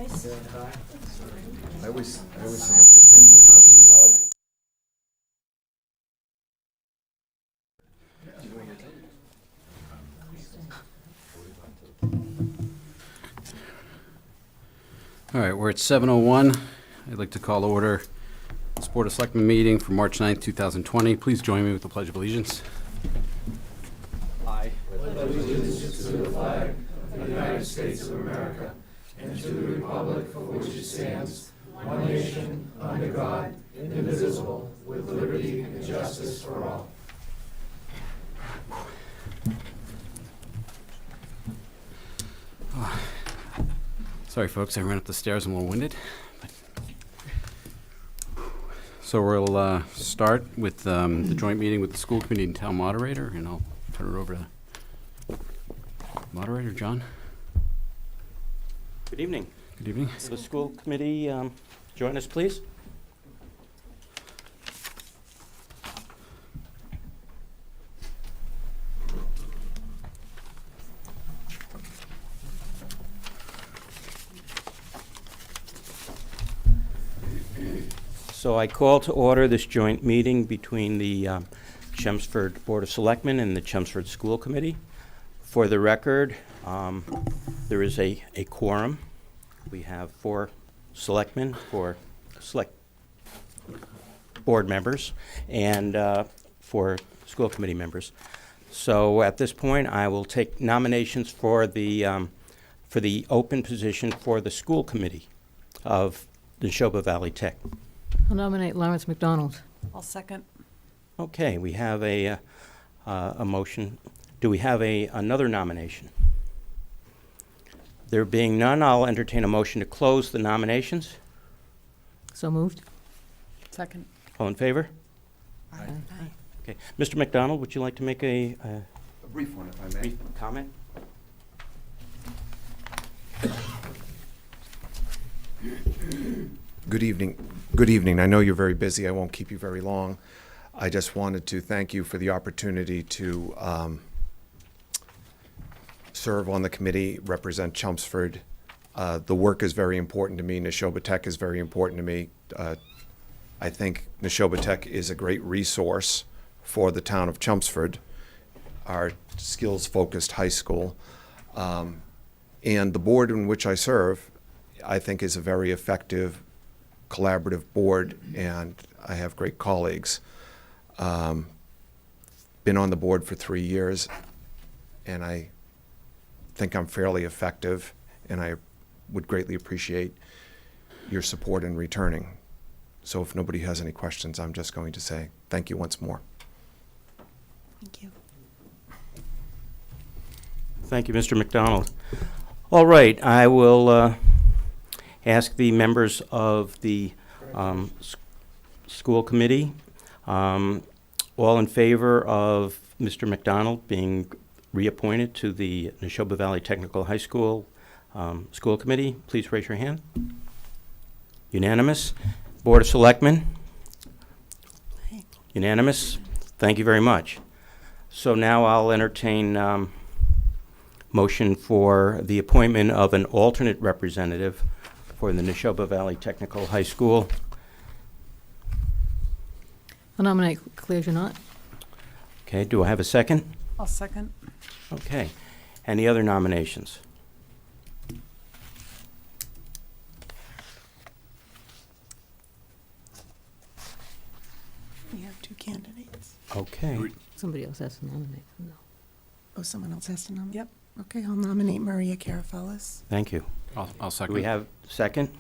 guys. I always sing up this in the trustees. All right, we're at 7:01. I'd like to call to order this Board of Selectmen meeting for March 9th, 2020. Please join me with the Pledge of Allegiance. I pledge allegiance to the flag of the United States of America and to the republic for which it stands, one nation, under God, indivisible, with liberty and justice for all. Sorry, folks, I ran up the stairs. I'm a little winded. So we'll start with the joint meeting with the school committee and town moderator, and I'll turn it over to moderator John. Good evening. Good evening. Will the school committee join us, please? So I call to order this joint meeting between the Chelmsford Board of Selectmen and the Chelmsford School Committee. For the record, there is a quorum. We have 4 selectmen, 4 select board members, and 4 school committee members. So at this point, I will take nominations for the open position for the school committee of Neshoba Valley Tech. I'll nominate Lawrence McDonald. I'll second. Okay, we have a motion. Do we have another nomination? There being none, I'll entertain a motion to close the nominations. So moved. Second. All in favor? Aye. Okay. Mr. McDonald, would you like to make a A brief one, if I may. brief comment? Good evening. Good evening. I know you're very busy. I won't keep you very long. I just wanted to thank you for the opportunity to serve on the committee, represent Chelmsford. The work is very important to me. Neshoba Tech is very important to me. I think Neshoba Tech is a great resource for the town of Chelmsford, our skills-focused high school. And the board in which I serve, I think, is a very effective, collaborative board, and I have great colleagues. Been on the board for 3 years, and I think I'm fairly effective, and I would greatly appreciate your support in returning. So if nobody has any questions, I'm just going to say thank you once more. Thank you. Thank you, Mr. McDonald. All right, I will ask the members of the school committee, all in favor of Mr. McDonald being reappointed to the Neshoba Valley Technical High School School Committee, please raise your hand. Unanimous. Board of Selectmen? Unanimous. Thank you very much. So now I'll entertain motion for the appointment of an alternate representative for the Neshoba Valley Technical High School. I'll nominate Claire Janot. Okay, do I have a second? I'll second. Okay. Any other nominations? We have 2 candidates. Okay. Somebody else has to nominate. No. Oh, someone else has to nominate? Yep. Okay, I'll nominate Maria Carafellis. Thank you. I'll second. Do we have a second?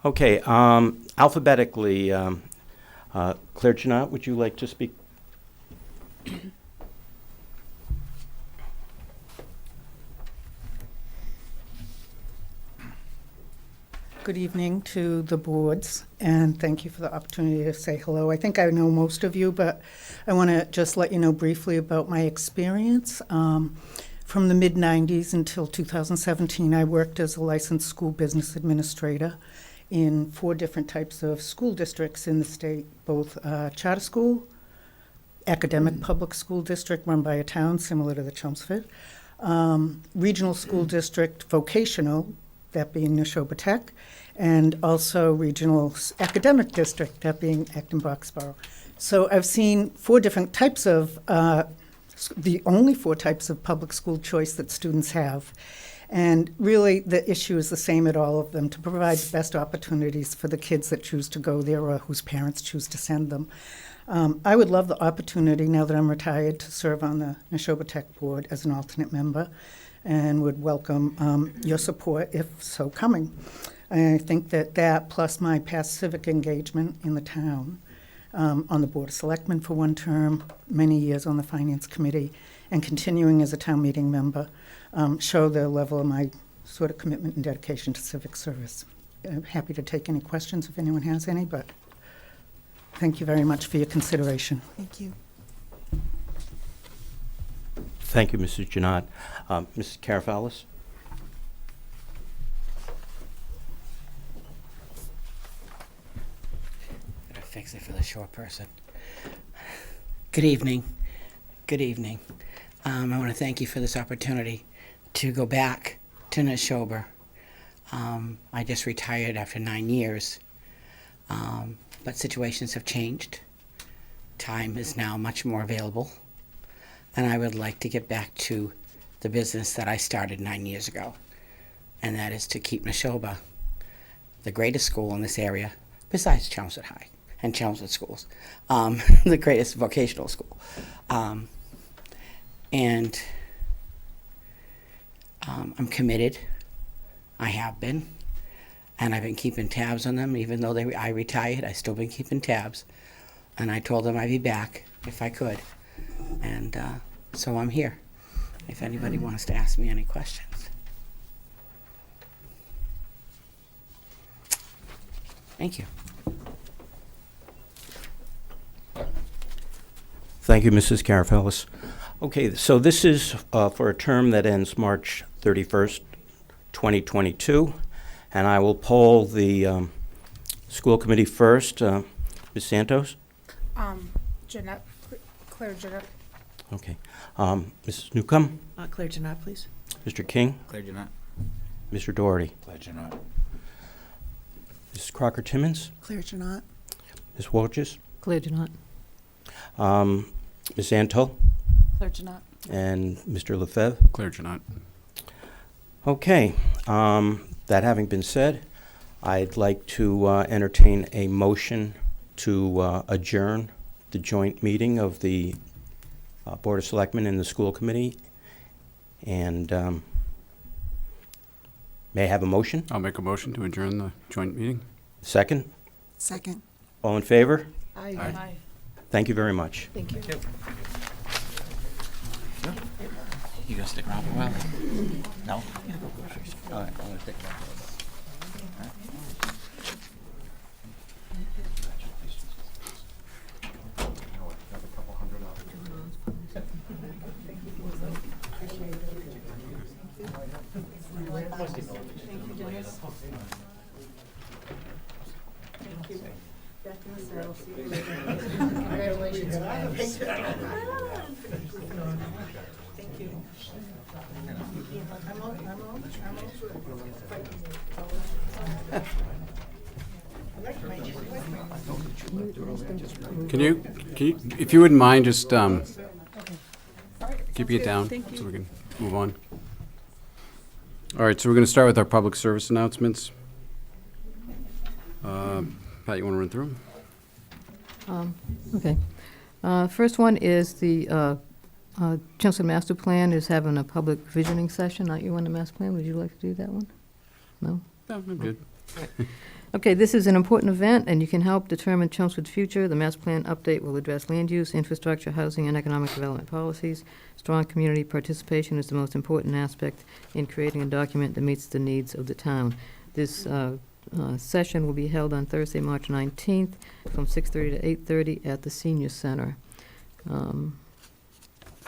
Okay, alphabetically, Claire Janot, would you like to speak? Good evening to the boards, and thank you for the opportunity to say hello. I think I know most of you, but I want to just let you know briefly about my experience. From the mid-'90s until 2017, I worked as a licensed school business administrator in 4 different types of school districts in the state, both charter school, academic public school district run by a town similar to the Chelmsford, regional school district, vocational, that being Neshoba Tech, and also regional academic district, that being Acton-Boxborough. So I've seen 4 different types of, the only 4 types of public school choice that students have. And really, the issue is the same at all of them, to provide the best opportunities for the kids that choose to go there or whose parents choose to send them. I would love the opportunity, now that I'm retired, to serve on the Neshoba Tech Board as an alternate member, and would welcome your support if so coming. I think that plus my past civic engagement in the town, on the Board of Selectmen for 1 term, many years on the Finance Committee, and continuing as a town meeting member, show the level of my sort of commitment and dedication to civic service. I'm happy to take any questions if anyone has any, but thank you very much for your consideration. Thank you. Thank you, Mrs. Janot. Mrs. Carafalis? Gotta fix it for the short person. Good evening. Good evening. I want to thank you for this opportunity to go back to Neshoba. I just retired after 9 years, but situations have changed. Time is now much more available, and I would like to get back to the business that I started 9 years ago, and that is to keep Neshoba the greatest school in this area, besides Chelmsford High and Chelmsford schools, the greatest vocational school. And I'm committed. I have been. And I've been keeping tabs on them. Even though I retired, I've still been keeping tabs. And I told them I'd be back if I could. And so I'm here, if anybody wants to ask me any questions. Thank you. Thank you, Mrs. Carafalis. Okay, so this is for a term that ends March 31st, 2022, and I will poll the school committee first. Ms. Santos? Jeanette, Claire Jeanette. Okay. Mrs. Newcomb? Claire Janot, please. Mr. King? Claire Janot. Mr. Doherty? Claire Janot. Mrs. Crocker-Timmons? Claire Janot. Ms. Wojcik? Claire Janot. Ms. Antal? Claire Jeanette. And Mr. Lefebvre? Claire Janot. Okay, that having been said, I'd like to entertain a motion to adjourn the joint meeting of the Board of Selectmen and the School Committee. And may I have a motion? I'll make a motion to adjourn the joint meeting. Second? Second. All in favor? Aye. Thank you very much. Thank you. You gonna stick around for a while? No? All right, I'm gonna stick around. Can you, if you wouldn't mind, just keeping it down so we can move on. All right, so we're going to start with our public service announcements. Pat, you want to run through them? Okay. First one is the Chelmsford Master Plan is having a public visioning session. Aren't you on the master plan? Would you like to do that one? No? No, I'm good. Okay, this is an important event, and you can help determine Chelmsford's future. The master plan update will address land use, infrastructure, housing, and economic development policies. Strong community participation is the most important aspect in creating a document that meets the needs of the town. This session will be held on Thursday, March 19th, from 6:30 to 8:30 at the Senior Center.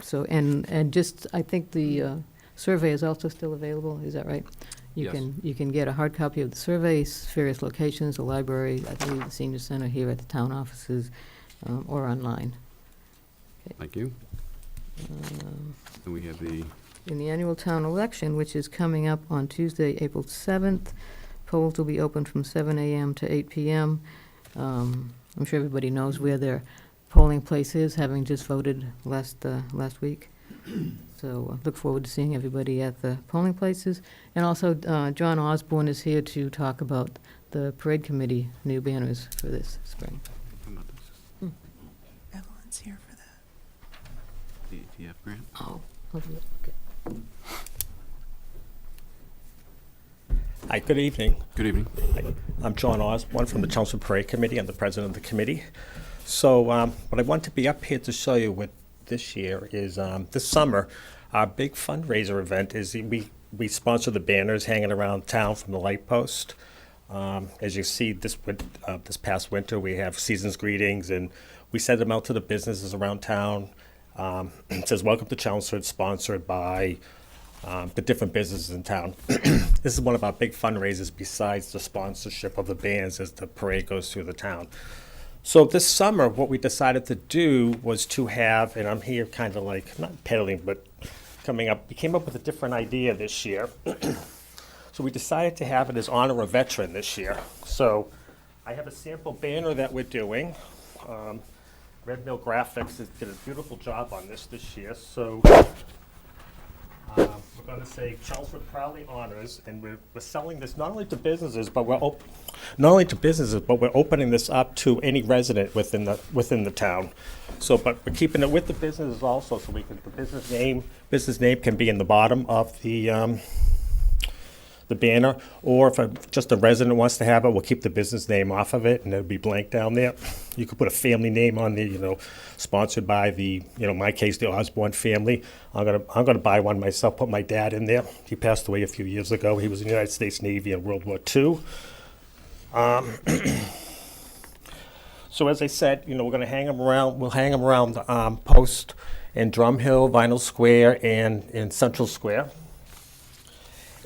So, and just, I think the survey is also still available, is that right? Yes. You can get a hard copy of the surveys, various locations, the library, I believe the Senior Center here at the town offices, or online. Thank you. And we have the in the annual town election, which is coming up on Tuesday, April 7th. Polls will be open from 7 a.m. to 8 p.m. I'm sure everybody knows where their polling place is, having just voted last week. So look forward to seeing everybody at the polling places. And also, John Osborne is here to talk about the parade committee new banners for this spring. Evelyn's here for that. The ATF grant? Oh, okay. Hi, good evening. Good evening. I'm John Osborne from the Chelmsford Parade Committee. I'm the president of the committee. So what I want to be up here to show you with this year is this summer, our big fundraiser event is we sponsor the banners hanging around town from the light post. As you see, this past winter, we have season's greetings, and we send them out to the businesses around town. It says, "Welcome to Chelmsford," sponsored by the different businesses in town. This is one of our big fundraisers besides the sponsorship of the bands as the parade goes through the town. So this summer, what we decided to do was to have, and I'm here kind of like, not peddling, but we came up with a different idea this year. So we decided to have it as Honor a Veteran this year. So I have a sample banner that we're doing. Red Mill Graphics did a beautiful job on this year. So we're going to say Chelmsford proudly honors, and we're selling this not only to businesses, but we're opening this up to any resident within the town. So, but we're keeping it with the businesses also, so the business name can be in the bottom of the banner, or if just a resident wants to have it, we'll keep the business name off of it, and it'll be blank down there. You could put a family name on there, sponsored by the, in my case, the Osborne family. I'm gonna buy one myself, put my dad in there. He passed away a few years ago. He was in the United States Navy in World War II. So as I said, we're gonna hang them around. We'll hang them around Post in Drumhill, Vinyl Square, and in Central Square.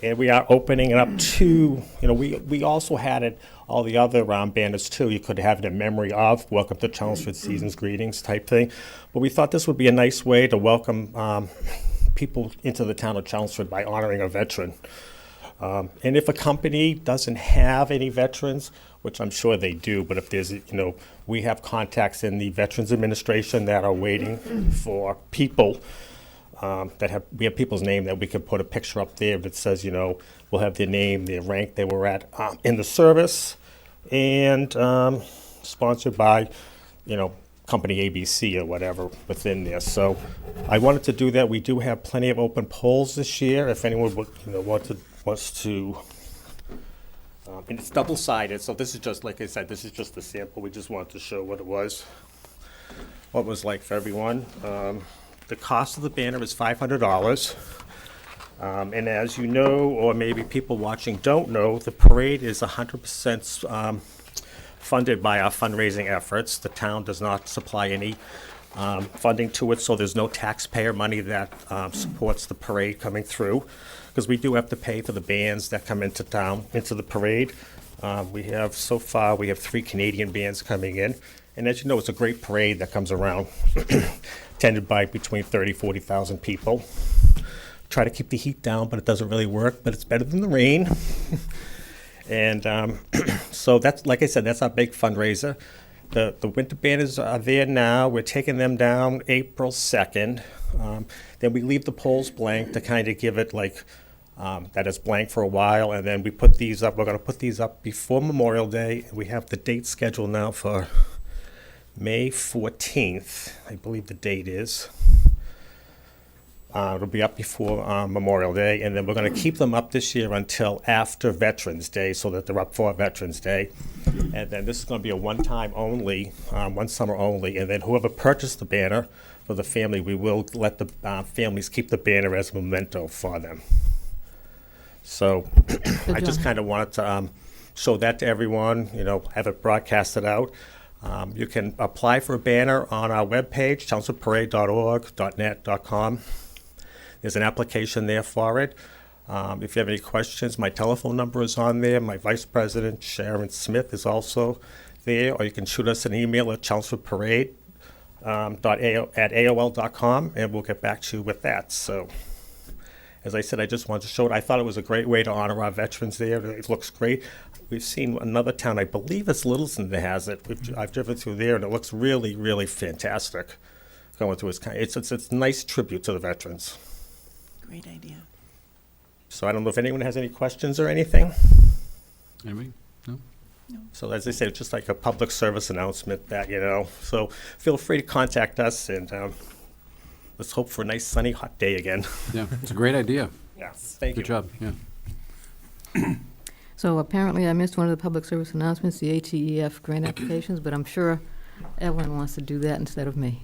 And we are opening it up to, we also had it, all the other banners too. You could have it in memory of Welcome to Chelmsford, Season's Greetings type thing. But we thought this would be a nice way to welcome people into the town of Chelmsford by honoring a veteran. And if a company doesn't have any veterans, which I'm sure they do, but if there's, we have contacts in the Veterans Administration that are waiting for people we have people's name that we can put a picture up there that says, we'll have their name, their rank they were at in the service, and sponsored by, company ABC or whatever within there. So I wanted to do that. We do have plenty of open polls this year. If anyone would, wants to, and it's double-sided. So this is just, like I said, this is just a sample. We just wanted to show what it was like for everyone. The cost of the banner is $500. And as you know, or maybe people watching don't know, the parade is 100% funded by our fundraising efforts. The town does not supply any funding to it, so there's no taxpayer money that supports the parade coming through, because we do have to pay for the bands that come into town, into the parade. We have 3 Canadian bands coming in. And as you know, it's a great parade that comes around, attended by between 40,000 people. Try to keep the heat down, but it doesn't really work, but it's better than the rain. And so that's, like I said, that's our big fundraiser. The winter banners are there now. We're taking them down April 2nd. Then we leave the polls blank to kind of give it that is blank for a while, and then we put these up. We're going to put these up before Memorial Day. We have the date scheduled now for May 14th, I believe the date is. It'll be up before Memorial Day, and then we're going to keep them up this year until after Veterans Day, so that they're up for Veterans Day. And then this is going to be a one-time only, one summer only, and then whoever purchased the banner for the family, we will let the families keep the banner as a memento for them. So I just kind of wanted to show that to everyone, have it broadcasted out. You can apply for a banner on our webpage, chelmsfordparade.org.net.com. There's an application there for it. If you have any questions, my telephone number is on there. My Vice President, Sharon Smith, is also there. Or you can shoot us an email at chelmsfordparade@aol.com, and we'll get back to you with that. So As I said, I just wanted to show it. I thought it was a great way to honor our veterans there. It looks great. We've seen another town, I believe it's Littleton that has it. I've driven through there, and it looks really, really fantastic. Going through it's a nice tribute to the veterans. Great idea. So I don't know if anyone has any questions or anything. Anybody? No? So as I said, it's just like a public service announcement that, so feel free to contact us, and let's hope for a nice sunny hot day again. Yeah, it's a great idea. Yeah, thank you. Good job, yeah. So apparently I missed one of the public service announcements, the ATEF grant applications, but I'm sure Ellen wants to do that instead of me.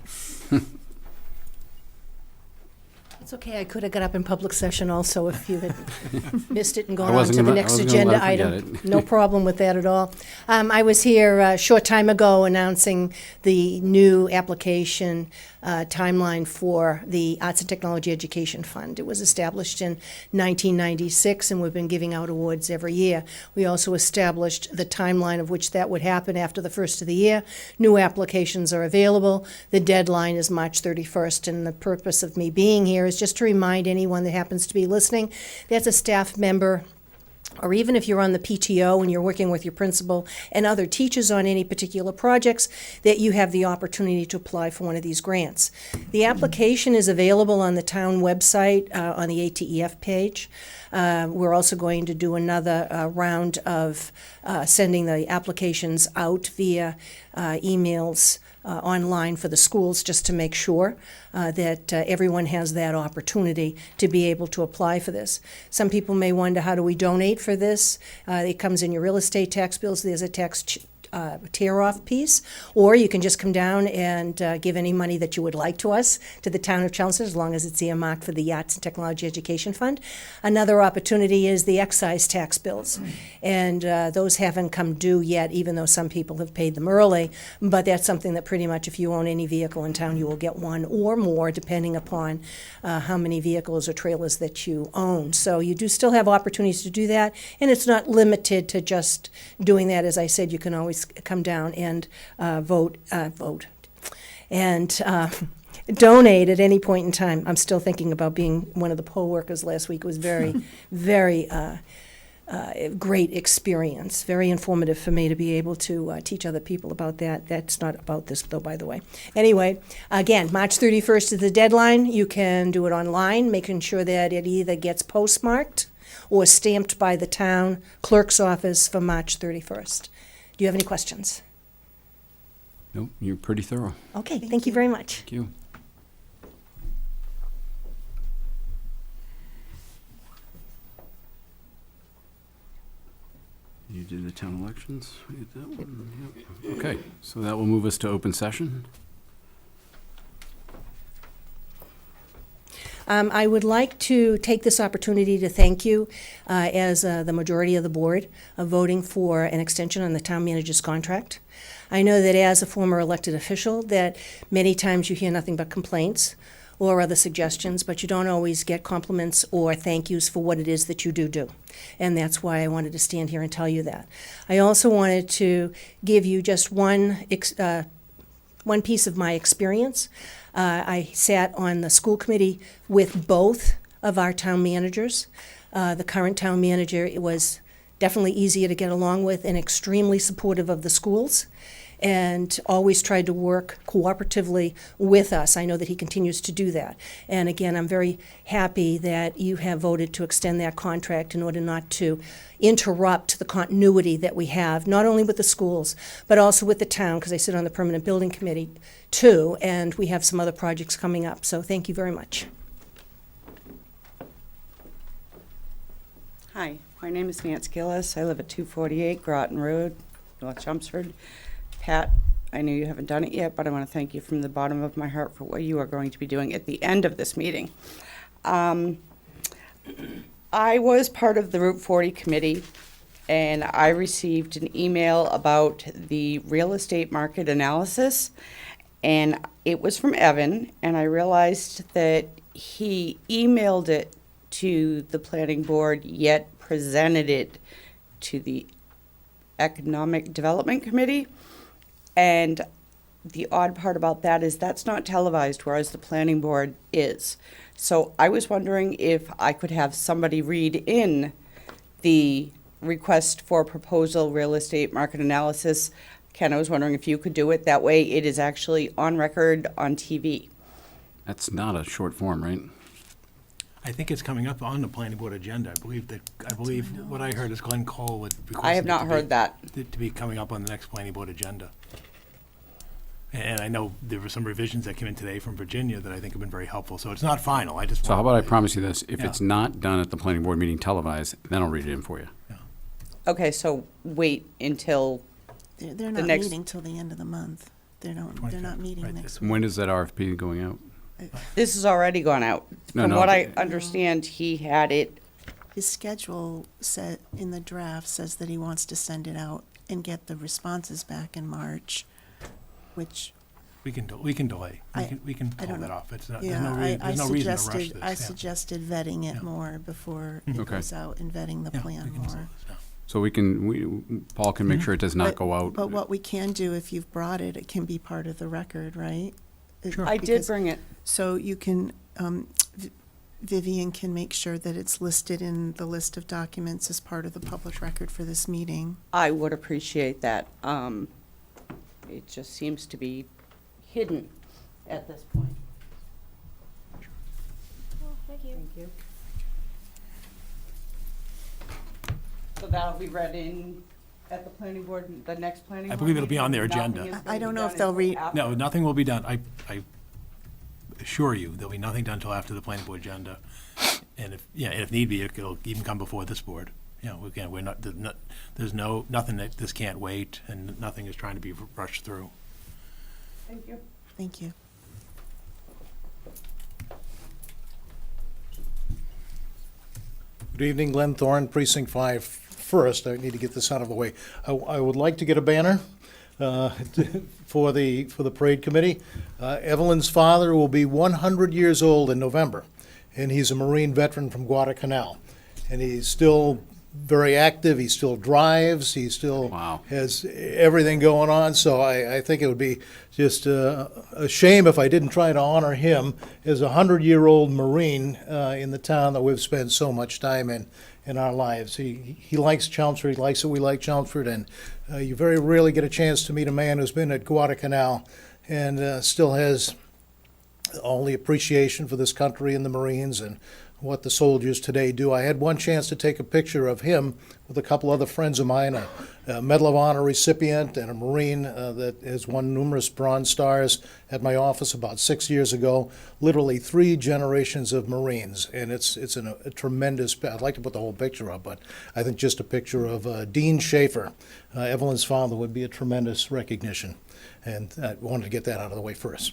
It's okay, I could have got up in public session also if you had missed it and gone I on wasn't to the gonna- I next wasn't gonna agenda let her item. forget No problem with that at all. I was here a short time ago announcing the new application timeline for the Arts and Technology Education Fund. It was established in 1996, and we've been giving out awards every year. We also established the timeline of which that would happen after the first of the year. New applications are available. The deadline is March 31st, and the purpose of me being here is just to remind anyone that happens to be listening, that's a staff member, or even if you're on the PTO and you're working with your principal and other teachers on any particular projects, that you have the opportunity to apply for one of these grants. The application is available on the town website, on the ATEF page. We're also going to do another round of sending the applications out via emails online for the schools, just to make sure that everyone has that opportunity to be able to apply for this. Some people may wonder, how do we donate for this? It comes in your real estate tax bills. There's a tax tear-off piece, or you can just come down and give any money that you would like to us, to the town of Chelmsford, as long as it's earmarked for the Arts and Technology Education Fund. Another opportunity is the excise tax bills, and those haven't come due yet, even though some people have paid them early, but that's something that pretty much, if you own any vehicle in town, you will get one or more, depending upon how many vehicles or trailers that you own. So you do still have opportunities to do that, and it's not limited to just doing that. As I said, you can always come down and vote and donate at any point in time. I'm still thinking about being one of the poll workers last week. It was very, very great experience, very informative for me to be able to teach other people about that. That's not about this, though, by the way. Anyway, again, March 31st is the deadline. You can do it online, making sure that it either gets postmarked or stamped by the town clerk's office for March 31st. Do you have any questions? Nope, you're pretty thorough. Okay, thank you very much. Thank you. You did the town elections. We did that one. Yep. Okay, so that will move us to open session. I would like to take this opportunity to thank you as the majority of the board of voting for an extension on the town manager's contract. I know that as a former elected official that many times you hear nothing but complaints or other suggestions, but you don't always get compliments or thank yous for what it is that you do. And that's why I wanted to stand here and tell you that. I also wanted to give you just one piece of my experience. I sat on the school committee with both of our town managers. The current town manager was definitely easier to get along with and extremely supportive of the schools, and always tried to work cooperatively with us. I know that he continues to do that. And again, I'm very happy that you have voted to extend that contract in order not to interrupt the continuity that we have, not only with the schools, but also with the town, because I sit on the permanent building committee too, and we have some other projects coming up. So thank you very much. Hi, my name is Nancy Gillis. I live at 248 Groton Road, North Chelmsford. Pat, I know you haven't done it yet, but I want to thank you from the bottom of my heart for what you are going to be doing at the end of this meeting. I was part of the Route 40 committee, and I received an email about the real estate market analysis, and it was from Evan, and I realized that he emailed it to the planning board, yet presented it to the Economic Development Committee. And the odd part about that is that's not televised, whereas the planning board is. So I was wondering if I could have somebody read in the request for proposal real estate market analysis. Ken, I was wondering if you could do it. That way it is actually on record on TV. That's not a short form, right? I think it's coming up on the planning board agenda. I believe what I heard is Glenn Cole would request. I have not heard that. To be coming up on the next planning board agenda. And I know there were some revisions that came in today from Virginia that I think have been very helpful. So it's not final. I just. So how about I promise you this, if Yeah. it's not done at the planning board meeting televised, then I'll read it in for you. Okay, so wait until, They're The not next- meeting till the end of the month. They're not meeting Right. next week. When is that RFP going out? this has already gone out. No, From no. what I understand, he had it, His schedule said, in the draft, says that he wants to send it out and get the responses back in March, which, We can delay. We can I pull don't that know. off. It's not, yeah, there's no reason to rush this. I yeah. suggested vetting it Yeah. more before it Okay. goes out and vetting the Yeah, plan we can- more. yeah. So Paul can make sure it does not But- go out. But what we can do, if you've brought it, it can be part of the record, right? Sure. I did Because- bring it. So you can, Vivian can make sure that it's listed in the list of documents as part of the public record for this meeting. I would appreciate that. It just seems to be hidden at this point. Thank you. Thank you. So that'll be read in at the planning board, the next planning board? I believe it'll be on their meeting? agenda. Nothing is I gonna don't be know done if they'll until read- after? No, nothing will be done. I assure you, there'll be nothing done until after the planning board agenda. And if need be, it'll even come before this board. Again, there's nothing that this can't wait, and nothing is trying to be rushed through. Thank you. Thank you. Good evening, Glenn Thorne, Precinct 5. First, I need to get this out of the way. I would like to get a banner for the parade committee. Evelyn's father will be 100 years old in November, and he's a Marine veteran from Guadalcanal. And he's still very active, he still drives, he still Wow. has everything going on, so I think it would be just a shame if I didn't try to honor him as a 100-year-old Marine in the town that we've spent so much time in our lives. He likes Chelmsford, he likes it, we like Chelmsford, and you very rarely get a chance to meet a man who's been at Guadalcanal and still has all the appreciation for this country and the Marines and what the soldiers today do. I had one chance to take a picture of him with a couple other friends of mine, a Medal of Honor recipient and a Marine that has won numerous Bronze Stars at my office about 6 years ago. Literally 3 generations of Marines, and it's a tremendous. I'd like to put the whole picture up, but I think just a picture of Dean Schaefer, Evelyn's father, would be a tremendous recognition, and I wanted to get that out of the way first.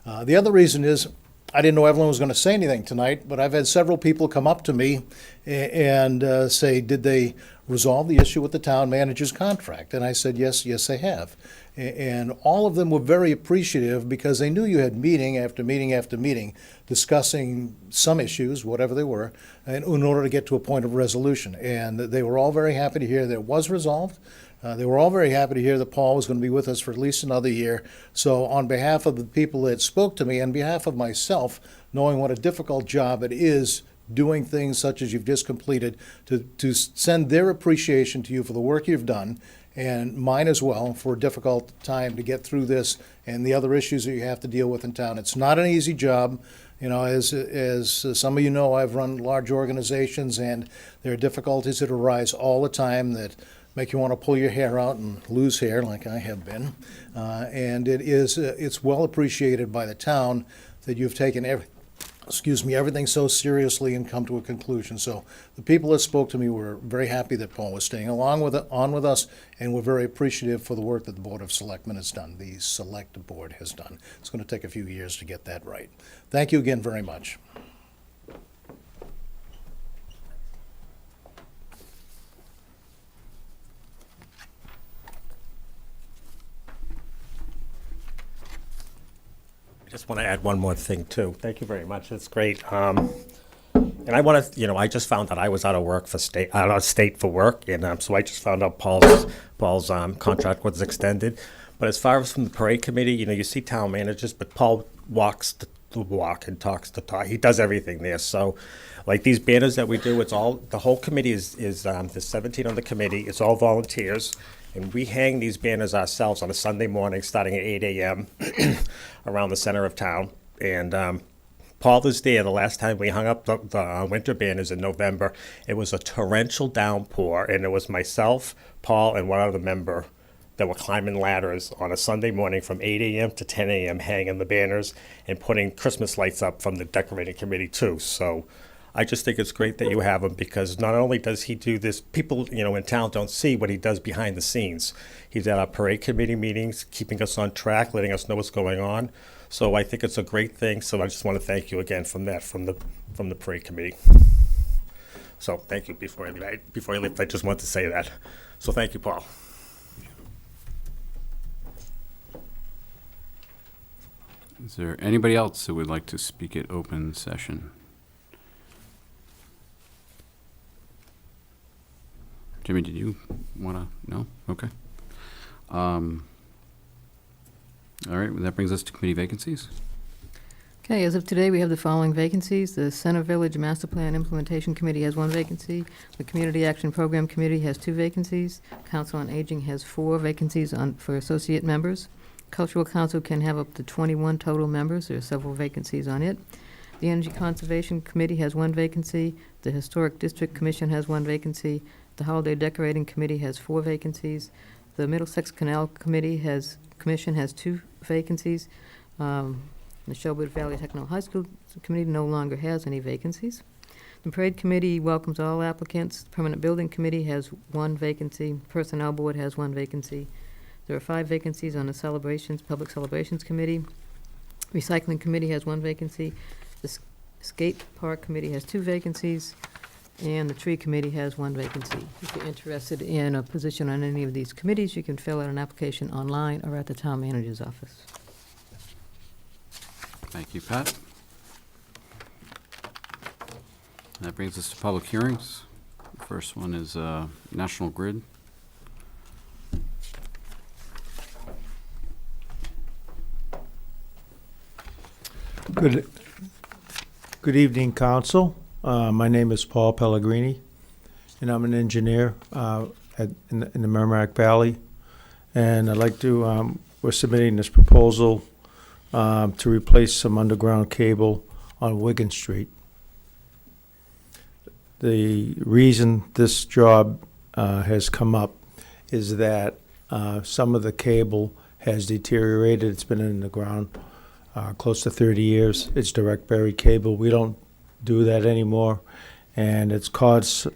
The other reason is I didn't know Evelyn was going to say anything tonight, but I've had several people come up to me and say, did they resolve the issue with the town manager's contract? And I said, yes, they have. And all of them were very appreciative because they knew you had meeting after meeting after meeting discussing some issues, whatever they were, in order to get to a point of resolution. And they were all very happy to hear that it was resolved. They were all very happy to hear that Paul was going to be with us for at least another year. So on behalf of the people that spoke to me, on behalf of myself, knowing what a difficult job it is doing things such as you've just completed, to send their appreciation to you for the work you've done, and mine as well, for a difficult time to get through this and the other issues that you have to deal with in town. It's not an easy job. As some of you know, I've run large organizations, and there are difficulties that arise all the time that make you want to pull your hair out and lose hair, like I have been. And it's well appreciated by the town that you've taken everything so seriously and come to a conclusion. So the people that spoke to me were very happy that Paul was staying on with us, and we're very appreciative for the work that the Board of Selectmen has done, the Select Board has done. It's going to take a few years to get that right. Thank you again very much. I just want to add one more thing, too. Thank you very much. That's great. And I want to, I just found that I was out of state for work, and so I just found out Paul's contract was extended. But as far as from the parade committee, you see town managers, but Paul walks the walk and talks the talk. He does everything there. So, like these banners that we do, it's all, the whole committee is there's 17 on the committee. It's all volunteers. And we hang these banners ourselves on a Sunday morning starting at 8 a.m. around the center of town. And Paul is there. The last time we hung up the winter banners in November, it was a torrential downpour, and it was myself, Paul, and one other member that were climbing ladders on a Sunday morning from 8 a.m. to 10 a.m. hanging the banners and putting Christmas lights up from the decorating committee too. So I just think it's great that you have him, because not only does he do this, people, in town don't see what he does behind the scenes. He's at our parade committee meetings, keeping us on track, letting us know what's going on. So I think it's a great thing. So I just want to thank you again from the parade committee. So thank you. Before I leave, I just want to say that. So thank you, Paul. Is there anybody else who would like to speak at open session? Jimmy, did you want to? No? Okay. All right, well, that brings us to committee vacancies. Okay, as of today, we have the following vacancies. The Center Village Master Plan Implementation Committee has 1 vacancy. The Community Action Program Committee has 2 vacancies. Council on Aging has 4 vacancies for associate members. Cultural Council can have up to 21 total members. There are several vacancies on it. The Energy Conservation Committee has 1 vacancy. The Historic District Commission has 1 vacancy. The Holiday Decorating Committee has 4 vacancies. The Middlesex Canal Commission has 2 vacancies. The Shelburne Valley Technical High School Committee no longer has any vacancies. The Parade Committee welcomes all applicants. The Permanent Building Committee has 1 vacancy. Personnel Board has 1 vacancy. There are 5 vacancies on the Public Celebrations Committee. Recycling Committee has 1 vacancy. The Skate Park Committee has 2 vacancies. And the Tree Committee has 1 vacancy. If you're interested in a position on any of these committees, you can fill out an application online or at the town manager's office. Thank you, Pat. That brings us to public hearings. The first one is National Grid. Good evening, Council. My name is Paul Pellegrini, and I'm an engineer in the Merrimack Valley. And I'd like to, we're submitting this proposal to replace some underground cable on Wigan Street. The reason this job has come up is that some of the cable has deteriorated. It's been in the ground close to 30 years. It's direct buried cable. We don't do that anymore, and it's caused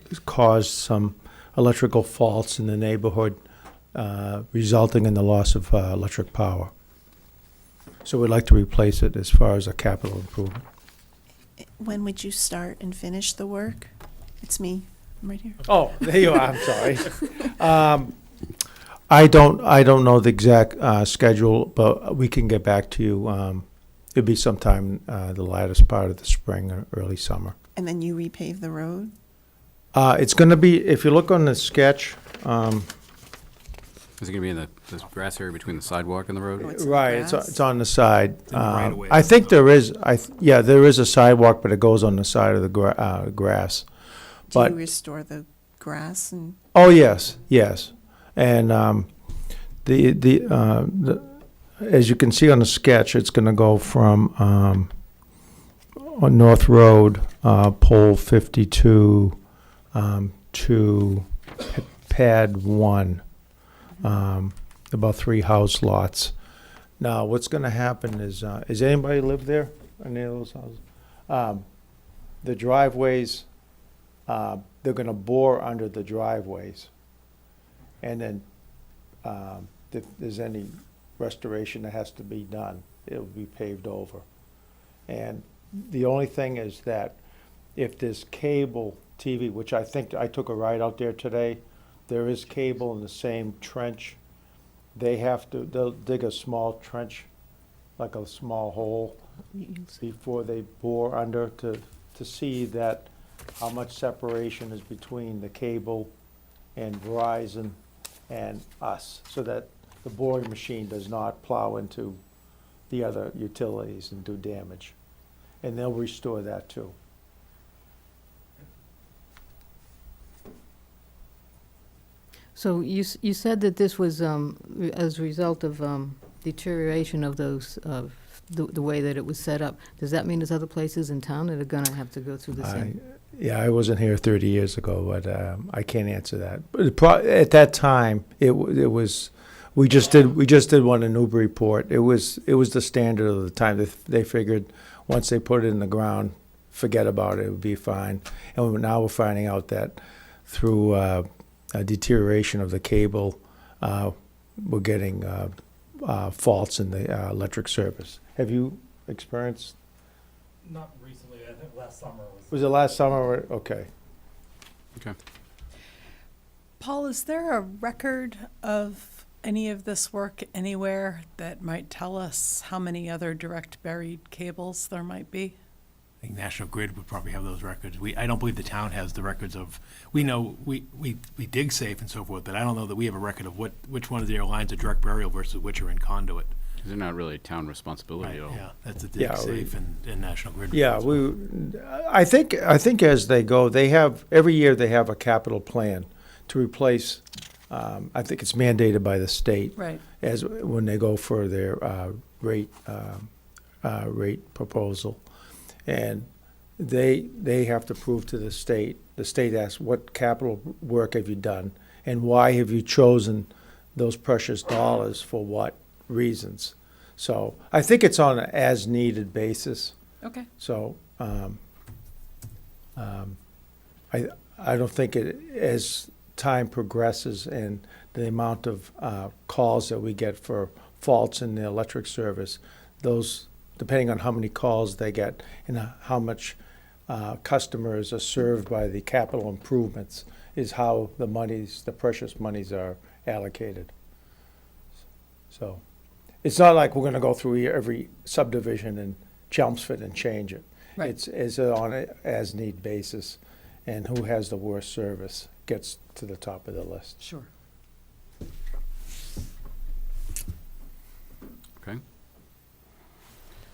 some electrical faults in the neighborhood, resulting in the loss of electric power. So we'd like to replace it as far as a capital improvement. When would you start and finish the work? It's me. I'm right here. Oh, there you are. I'm sorry. I don't know the exact schedule, but we can get back to you. It'll be sometime the lattest part of the spring or early summer. And then you repave the road? It's going to be, if you look on the sketch. Is it going to be in the grass area between the sidewalk and the road? Oh, it's Right, grass? it's on the side. In the right of way. I think there is, yeah, there is a sidewalk, but it goes on the side of the grass. Do But you restore the grass and? oh yes, and as you can see on the sketch, it's going to go from on North Road, pole 52 to pad 1, about 3 house lots. Now, what's going to happen is anybody live there? Any of those houses? The driveways, they're going to bore under the driveways, and then if there's any restoration that has to be done, it'll be paved over. And the only thing is that if there's cable TV, which I think I took a ride out there today, there is cable in the same trench. They'll dig a small trench, like a small hole, before they bore under to see that how much separation is between the cable and Verizon and us, so that the boring machine does not plow into the other utilities and do damage. And they'll restore that too. So you said that this was as a result of deterioration of those, the way that it was set up. Does that mean there's other places in town that are gonna have to go through the same? Yeah, I wasn't here 30 years ago, but I can't answer that. But at that time, it was, we just did one in Newburyport. It was the standard of the time. They figured once they put it in the ground, forget about it, it would be fine. And now we're finding out that through a deterioration of the cable, we're getting faults in the electric service. Have you experienced? Not recently, I think last summer Was it last summer? Okay. Okay. Paul, is there a record of any of this work anywhere that might tell us how many other direct buried cables there might be? I think National Grid would probably have those records. I don't believe the town has the records of, we know, we dig safe and so forth, but I don't know that we have a record of which one of their lines are direct burial versus which are in conduit. They're not really a town responsibility at all. Yeah, that's a dig safe and National Grid. Yeah, I think as they go, they have, every year they have a capital plan to replace, I think it's mandated by the state. Right. As, when they go for their rate proposal. And they have to prove to the state asks, what capital work have you done? And why have you chosen those precious dollars for what reasons? So I think it's on an as-needed basis. Okay. So I don't think as time progresses and the amount of calls that we get for faults in the electric service, those, depending on how many calls they get and how much customers are served by the capital improvements, is how the precious monies are allocated. So it's not like we're gonna go through every subdivision in Chelmsford and change it. Right. It's on an as-need basis, and who has the worst service gets to the top of the list. Sure. Okay.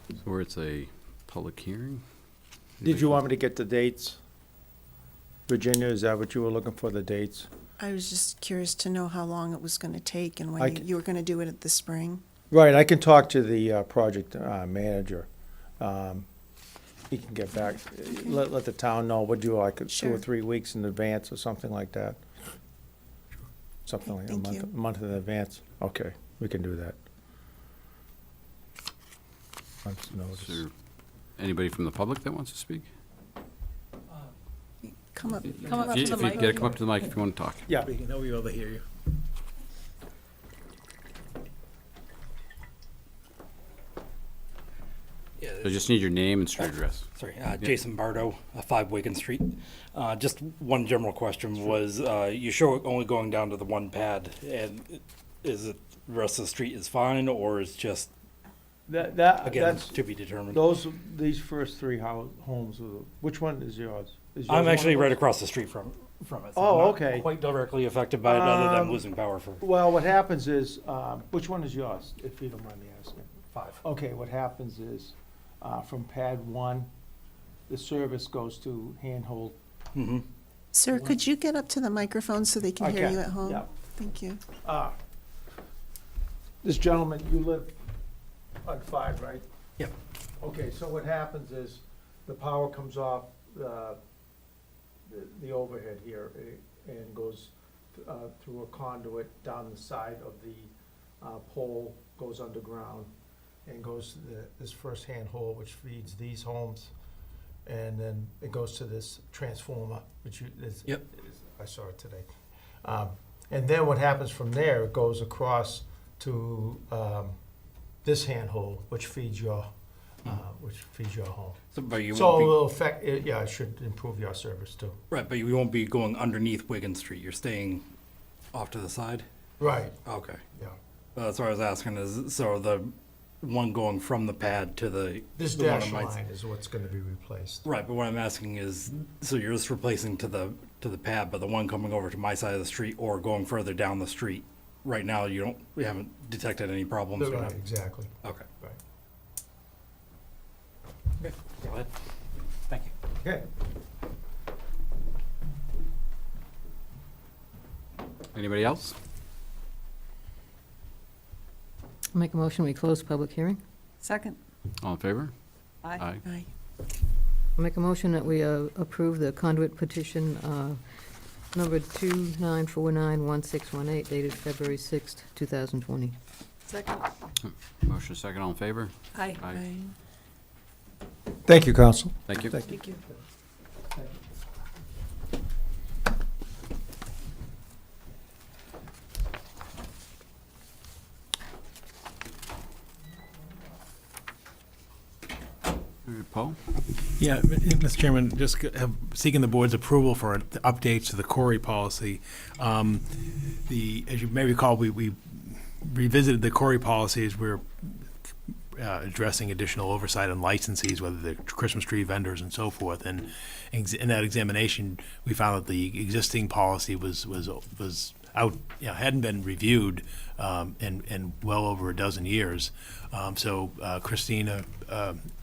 So where it's a public hearing? Did you want me to get the dates? Virginia, is that what you were looking for, the dates? I was just curious to know how long it was gonna take and I when c- you were gonna do it at the spring. Right, I can talk to the project manager. He can get back, let the town know, would you like it 2 or Sure. 3 weeks in advance or something like that? Something Okay, like thank you. a month in advance? Okay, we can do that. Month's Is notice. there anybody from the public that wants to speak? Come up. Come up If you to the mic. gotta come up to the mic if you want to talk. Yeah, They'll be able to hear you. So just need your name and street address. Sorry, Jason Bardo, 5 Wigan Street. Just one general question was, you show it only going down to the one pad, and is it, the rest of the street is fine, or is just, again, that's, to be determined? these first 3 homes, which one is yours? Is yours I'm one actually of right those? across the street from it. So Oh, I'm not okay. quite directly affected by it, other than losing power for Well, what happens is, which one is yours, if you don't mind me asking? 5. Okay, what happens is, from pad 1, the service goes to handhold. Mm-hmm. Sir, could you get up to the microphone so they can I hear can, you at home? yeah. Thank you. This gentleman, you live on 5, right? Yep. Okay, so what happens is, the power comes off the overhead here and goes through a conduit down the side of the pole, goes underground, and goes to this first handhold, which feeds these homes, and then it goes to this transformer, which I saw it today. And then what happens from there, it goes across to this handhold, which feeds your home. So, but you So it won't will affect, it should improve your service too. be, right, but you won't be going underneath Wigan Street, you're staying off to the side? Right, Okay. yeah. That's what I was asking, is, so the one going from the pad to This the one dash on my line is what's gonna be replaced. Right, but what I'm asking is, so you're just replacing to the pad, but the one coming over to my side of the street or going further down the street right now, we haven't detected any problems. Right, exactly. Okay. Right. Okay, go ahead. Thank you. Okay. Anybody else? Make a motion, we close public hearing. Second. All in favor? Aye. Aye. I'll make a motion that we approve the conduit petition number 29491618 dated February 6th, 2020. Second. Motion second, all in favor? Aye. Aye. Thank you, Council. Thank you. Thank you. All right, Paul? Yeah, Mr. Chairman, just seeking the board's approval for the updates to the Corey policy. As you may recall, we revisited the Corey policy as we're addressing additional oversight on licensees, whether they're Christmas tree vendors and so forth. And in that examination, we found that the existing policy was out, hadn't been reviewed in well over a dozen years. So Christina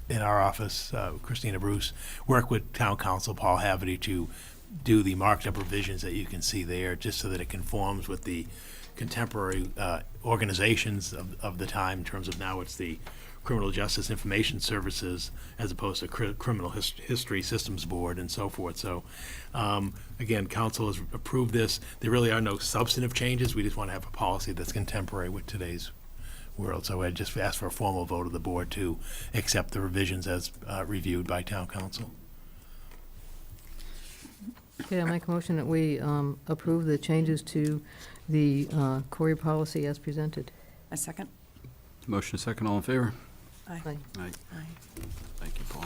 in our office, Christina Bruce, worked with Town Council Paul Haverty to do the marked up revisions that you can see there, just so that it conforms with the contemporary organizations of the time, in terms of now it's the Criminal Justice Information Services as opposed to Criminal History Systems Board and so forth. So again, council has approved this. There really are no substantive changes. We just want to have a policy that's contemporary with today's world. So I just ask for a formal vote of the board to accept the revisions as reviewed by town council. Okay, I'll make a motion that we approve the changes to the Corey policy as presented. A second. Motion second, all in favor? Aye. Aye. Aye. Aye. Thank you, Paul.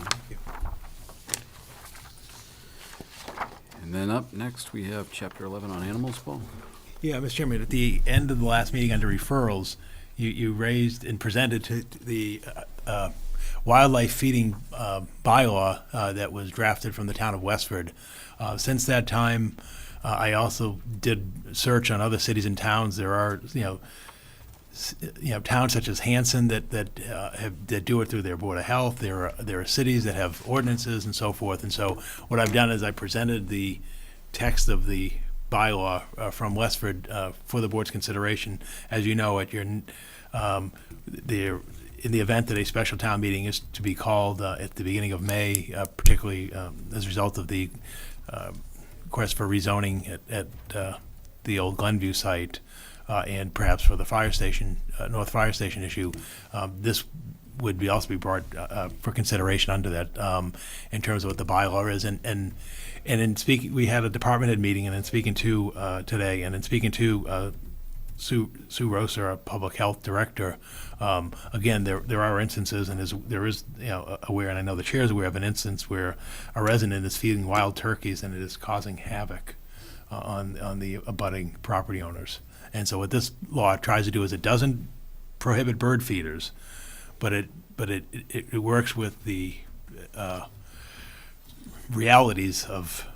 And then up next, we have Chapter 11 on animals, Paul. Yeah, Mr. Chairman, at the end of the last meeting under referrals, you raised and presented to the wildlife feeding bylaw that was drafted from the town of Westford. Since that time, I also did search on other cities and towns. There are, towns such as Hanson that do it through their Board of Health. There are cities that have ordinances and so forth. And so what I've done is I presented the text of the bylaw from Westford for the board's consideration. As you know, at your in the event that a special town meeting is to be called at the beginning of May, particularly as a result of the request for rezoning at the old Glenview site, and perhaps for the fire station, North Fire Station issue, this would also be brought for consideration under that in terms of what the bylaw is. And in speaking, we had a department head meeting, and in speaking to today, and in speaking to Sue Rosser, our public health director, again, there are instances, and there is aware, and I know the chair is aware of an instance where a resident is feeding wild turkeys, and it is causing havoc on the abutting property owners. And so what this law tries to do is it doesn't prohibit bird feeders, but it works with the realities of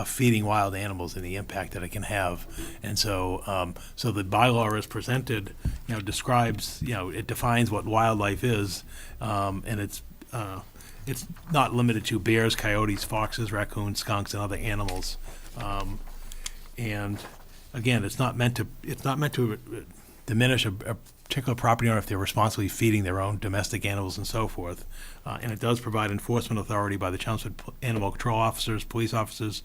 feeding wild animals and the impact that it can have. And so so the bylaw as presented, describes, it defines what wildlife is, and it's not limited to bears, coyotes, foxes, raccoons, skunks, and other animals. And again, it's not meant to diminish a particular property owner if they're responsibly feeding their own domestic animals and so forth. And it does provide enforcement authority by the Chelmsford Animal Control Officers, police officers,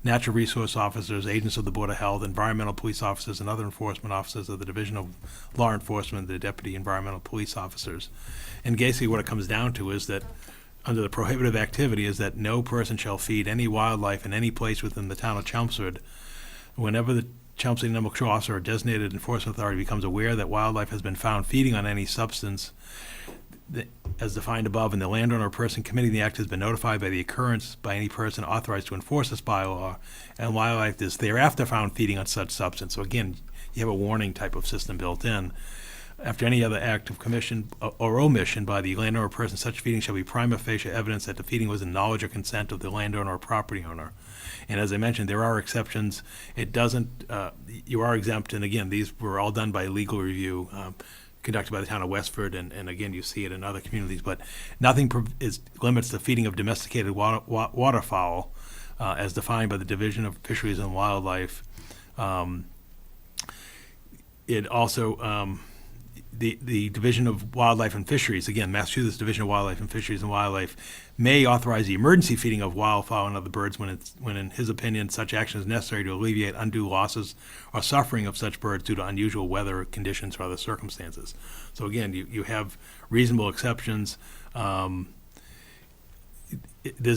natural resource officers, agents of the Board of Health, environmental police officers, and other enforcement officers of the Division of Law Enforcement, the Deputy Environmental Police Officers. And basically what it comes down to is that under the prohibitive activity is that no person shall feed any wildlife in any place within the town of Chelmsford whenever the Chelmsford Animal Control Officer or designated enforcement authority becomes aware that wildlife has been found feeding on any substance as defined above, and the landowner or person committing the act has been notified by the occurrence by any person authorized to enforce this bylaw, and wildlife is thereafter found feeding on such substance. So again, you have a warning type of system built in. after any other act of commission or omission by the landowner or person, such feeding shall be prima facie evidence that the feeding was in knowledge or consent of the landowner or property owner. And as I mentioned, there are exceptions. It doesn't, you are exempt, and again, these were all done by legal review, conducted by the town of Westford, and again, you see it in other communities, but nothing limits the feeding of domesticated waterfowl, as defined by the Division of Fisheries and Wildlife. It also, the Division of Wildlife and Fisheries, again, Massachusetts Division of Wildlife and Fisheries and Wildlife, may authorize the emergency feeding of wildfowl and other birds when in his opinion, such action is necessary to alleviate undue losses or suffering of such birds due to unusual weather conditions or other circumstances. So again, you have reasonable exceptions. There's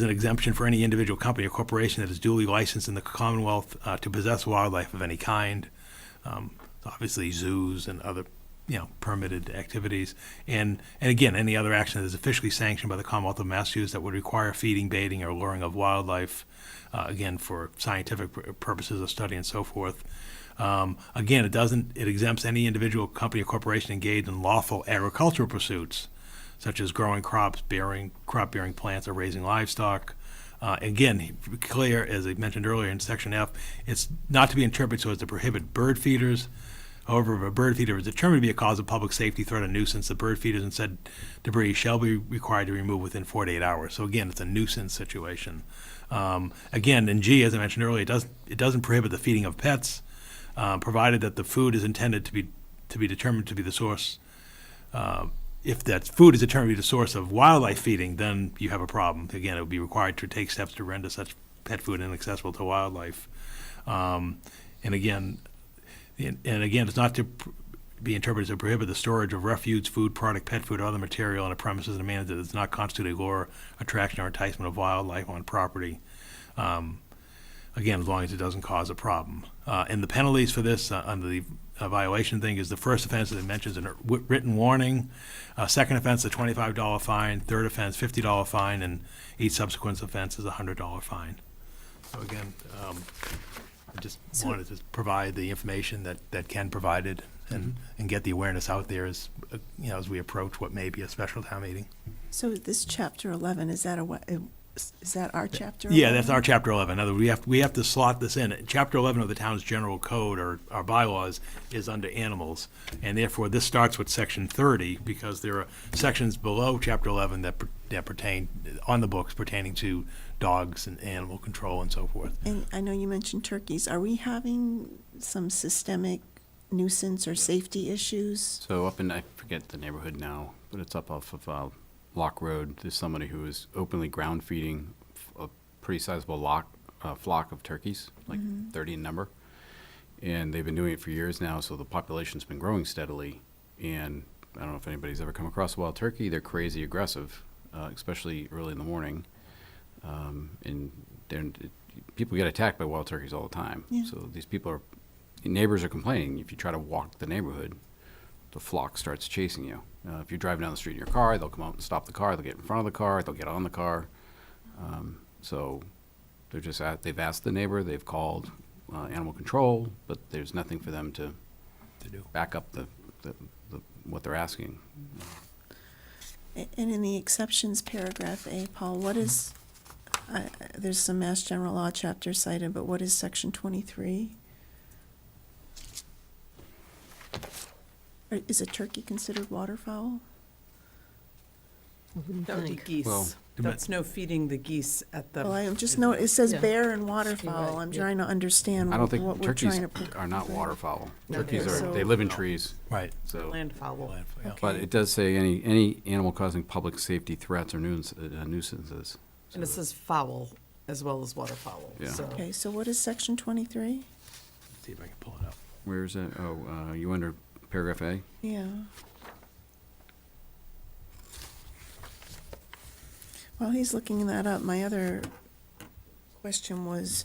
an exemption for any individual company or corporation that is duly licensed in the Commonwealth to possess wildlife of any kind. Obviously, zoos and other permitted activities, and again, any other action that is officially sanctioned by the Commonwealth of Massachusetts that would require feeding, baiting, or luring of wildlife, again, for scientific purposes of study and so forth. Again, it exempts any individual company or corporation engaged in lawful agricultural pursuits, such as growing crops, crop-bearing plants, or raising livestock. Again, clear, as I mentioned earlier in Section F, it's not to be interpreted so as to prohibit bird feeders. However, if a bird feeder is determined to be a cause of public safety, threat, or nuisance, the bird feeders and said debris shall be required to remove within 48 hours. So again, it's a nuisance situation. Again, in G, as I mentioned earlier, it doesn't prohibit the feeding of pets, provided that the food is intended to be determined to be the source. If that food is determined to be the source of wildlife feeding, then you have a problem. Again, it would be required to take steps to render such pet food inaccessible to wildlife. And again, it's not to be interpreted to prohibit the storage of refuse, food, product, pet food, or other material on a premises in a manner that does not constitute a lure, attraction, or enticement of wildlife on property. Again, as long as it doesn't cause a problem. And the penalties for this under the violation thing is the first offense that it mentions a written warning, second offense a $25 fine, third offense $50 fine, and each subsequent offense is a $100 fine. So again, I just wanted to provide the information that Ken provided and get the awareness out there as as we approach what may be a special town meeting. So this Chapter 11, is that our Chapter 11? Yeah, that's our Chapter 11. In other words, we have to slot this in. Chapter 11 of the town's general code or our bylaws is under animals, and therefore this starts with Section 30 because there are sections below Chapter 11 that pertain on the books pertaining to dogs and animal control and so forth. And I know you mentioned turkeys. Are we having some systemic nuisance or safety issues? So up in, I forget the neighborhood now, but it's up off of Lock Road. There's somebody who is openly ground feeding a pretty sizable flock of turkeys, like 30 in number. And they've been doing it for years now, so the population's been growing steadily. And I don't know if anybody's ever come across a wild turkey. They're crazy aggressive, especially early in the morning. And people get attacked by wild turkeys all the time. Yeah. So these neighbors are complaining. If you try to walk the neighborhood, the flock starts chasing you. If you're driving down the street in your car, they'll come out and stop the car. They'll get in front of the car. They'll get on the car. So they've asked the neighbor. They've called animal control, but there's nothing for them to do. Back up what they're asking. And in the exceptions paragraph A, Paul, what is, there's some Mass General Law chapter cited, but what is Section 23? Is a turkey considered waterfowl? That would be geese. Well, That's no feeding the geese at the. Well, I am just it says Yeah. bear and waterfowl. Right, I'm yeah. trying to understand I don't think what we're turkeys trying to. are not waterfowl. No, Turkeys they're- they live in trees. Right. So, Landfowl. Yeah. Okay. but it does say any animal causing public safety threats or nuisances. And it says fowl as well as waterfowl. Yeah. So Okay, so what is Section 23? See if I can pull it up. Where is it? Oh, you under paragraph A? Yeah. While he's looking that up, my other question was,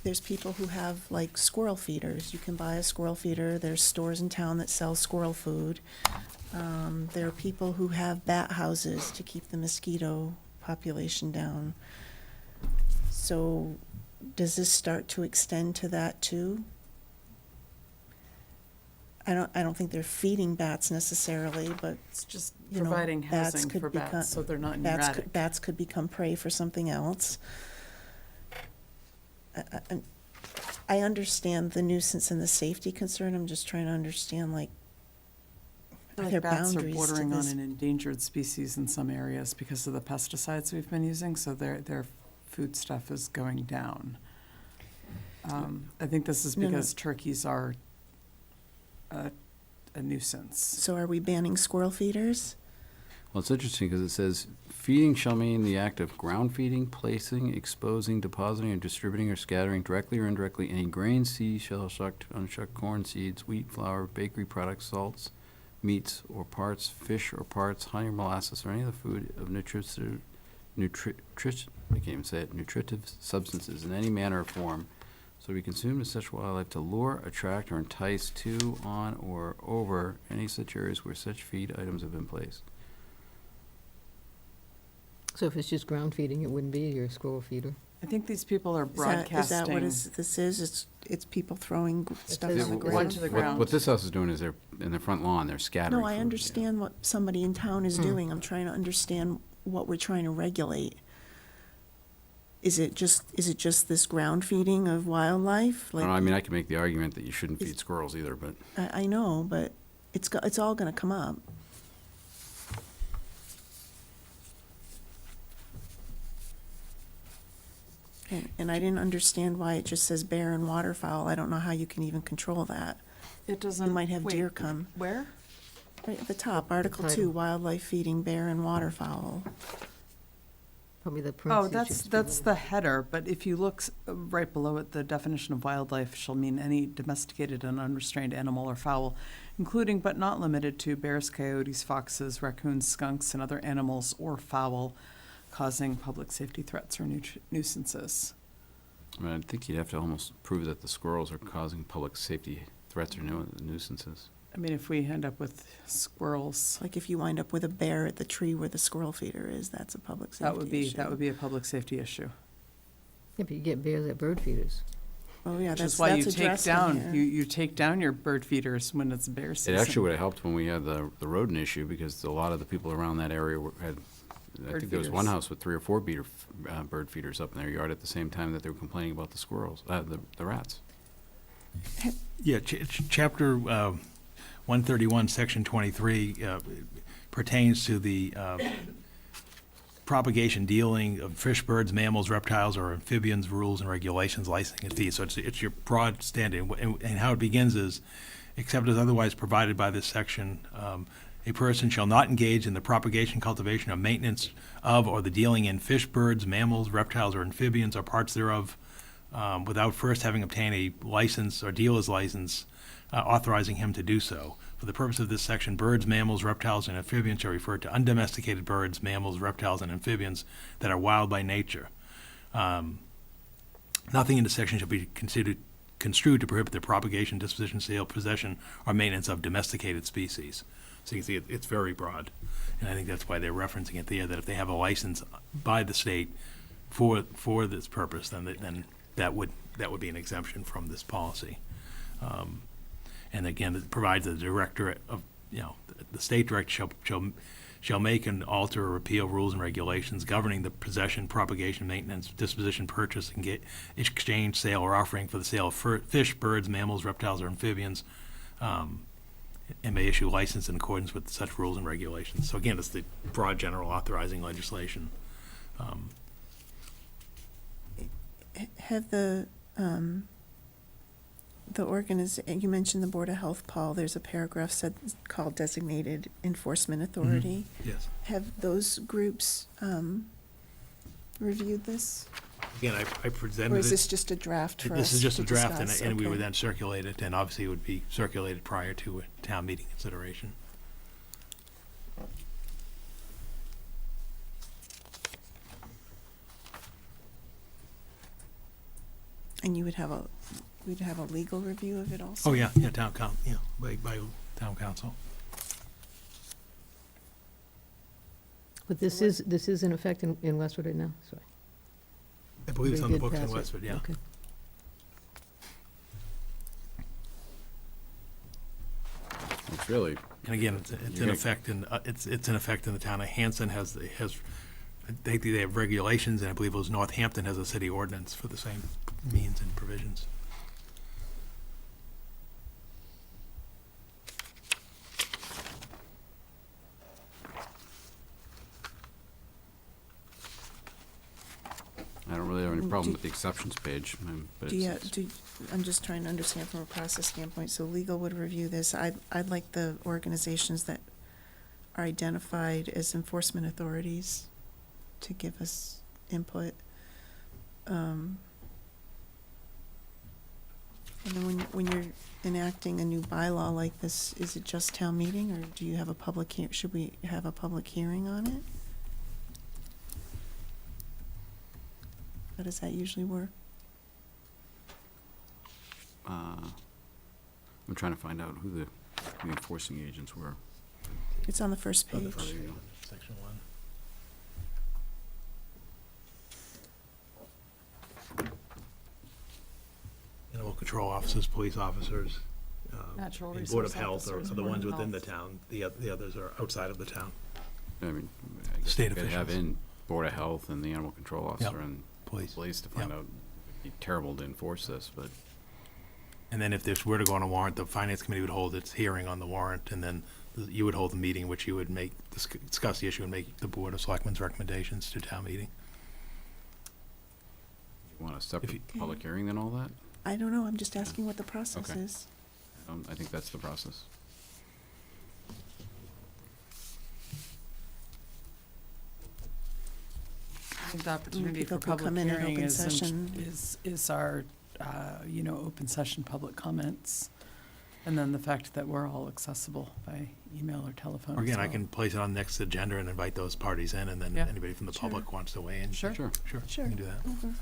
there's people who have like squirrel feeders. You can buy a squirrel feeder. There's stores in town that sell squirrel food. There are people who have bat houses to keep the mosquito population down. So does this start to extend to that too? I don't think they're feeding bats necessarily, but, It's just you know, providing bats housing could for become- bats, so they're not in your attic. bats could become prey for something else. I understand the nuisance and the safety concern, I'm just trying to understand, like, I are feel there like bats are boundaries to bordering on this? an endangered species in some areas because of the pesticides we've been using, so their food stuff is going down. I think this is No, no. because turkeys are a nuisance. So are we banning squirrel feeders? Well, it's interesting because it says, feeding shall mean the act of ground feeding, placing, exposing, depositing, or distributing or scattering directly or indirectly any grain, seed, shell, shucked, unshucked corn, seeds, wheat, flour, bakery products, salts, meats or parts, fish or parts, honey or molasses, or any other food of nutritive substances in any manner or form, so to be consumed in such wildlife to lure, attract, or entice to, on, or over any such areas where such feed items have been placed. So if it's just ground feeding, it wouldn't be your squirrel feeder. I think these people are Is that what broadcasting. this is? It's people throwing stuff says on the one ground? to the ground. What this house is doing is they're, in the front lawn, they're scattering No, I food, yeah. understand what somebody in town is doing. I'm trying to understand what we're trying to regulate. Is it just this ground feeding of wildlife? I don't know, I mean, I can make the argument that you shouldn't Is- feed squirrels either, but I know, but it's all gonna come up. And I didn't understand why it just says bear and waterfowl. I don't know how you can even control that. It doesn't. You might have wait, deer come. Where? Right at the top, Article 2, Title. wildlife feeding bear and waterfowl. Probably the Oh, parentheses that's, should be that's little. the header, but if you look right below it, the definition of wildlife shall mean any domesticated and unrestrained animal or fowl, including but not limited to bears, coyotes, foxes, raccoons, skunks, and other animals or fowl causing public safety threats or nuisances. I mean, I think you'd have to almost prove that the squirrels are causing public safety threats or nuisances. I mean, if we end up with squirrels, Like if you wind up with a bear at the tree where the squirrel feeder is, that's a public safety issue. that would be a public safety issue. Yeah, but you get bears at bird feeders. Oh, yeah, Which that's is why you addressed take in down, here. you take down your bird feeders when it's bear season. It actually would have helped when we had the rodent issue, because a lot of the people around that area had, I Bird think there was one feeders. house with 3 or 4 bird feeders up in their yard at the same time that they were complaining about the squirrels, the rats. Yeah, chapter 131, section 23 pertains to the propagation, dealing of fish, birds, mammals, reptiles, or amphibians, rules and regulations, licensing and fees. So it's your broad standing, and how it begins is, except as otherwise provided by this section, a person shall not engage in the propagation, cultivation, or maintenance of, or the dealing in fish, birds, mammals, reptiles, or amphibians, or parts thereof, without first having obtained a license or dealer's license authorizing him to do so. For the purpose of this section, birds, mammals, reptiles, and amphibians are referred to undomesticated birds, mammals, reptiles, and amphibians that are wild by nature. Nothing in this section shall be construed to prohibit the propagation, disposition, sale, possession, or maintenance of domesticated species. So you can see it's very broad, and I think that's why they're referencing it there, that if they have a license by the state for this purpose, then that would be an exemption from this policy. And again, it provides the director of, the state director shall make and alter or repeal rules and regulations governing the possession, propagation, maintenance, disposition, purchase, exchange, sale, or offering for the sale of fish, birds, mammals, reptiles, or amphibians, and may issue license in accordance with such rules and regulations. So again, it's the broad general authorizing legislation. Have the you mentioned the Board of Health, Paul, there's a paragraph called Designated Enforcement Authority. Yes. Have those groups reviewed this? Again, I presented it. Or is this just a draft for us This is just to a draft, discuss? and we Okay. would then circulate it, and obviously it would be circulated prior to a town meeting consideration. And we'd have a legal review of it also? Oh, yeah, by town council. But this is in effect in Westwood right now, sorry. I believe it's We on the did books in pass it. Westford, yeah. Okay. it's really, And again, it's in effect in, it's in effect in the town of Hanson has, they have regulations, and I believe it was Northampton has a city ordinance for the same means and provisions. I don't really have any problem with the exceptions page, but I'm just trying to understand from a process standpoint, so legal would review this. I'd like the organizations that are identified as enforcement authorities to give us input. And then when you're enacting a new bylaw like this, is it just town meeting, or do you have a public should we have a public hearing on it? How does that usually work? I'm trying to find out who the enforcing agents were. It's on the first page. Oh, there you go. Section 1. Animal control officers, police officers, Natural and Board of resource Health are officers, the Board ones of within the Health. town. The others are outside of the town. I mean, I guess State we could have officials. in Board of Health and the animal control officer and Police. to find Yep. out. It'd be terrible to enforce this, but And then if this were to go on a warrant, the finance committee would hold its hearing on the warrant, and then you would hold the meeting in which you would discuss the issue and make the Board of Selectmen's recommendations to town meeting. you want a separate public hearing than all that? I don't know, I'm just asking what the process Okay. is. I think that's the process. I think the opportunity for people can public come in hearing open is, session. is our, open session public comments. And then the fact that we're all accessible by email or telephone. Or again, I so- can place it on the next agenda and invite those parties in, and then Yeah. anybody from the Sure. public wants to weigh in. Sure. Sure. Sure, Sure. we can do that. Okay.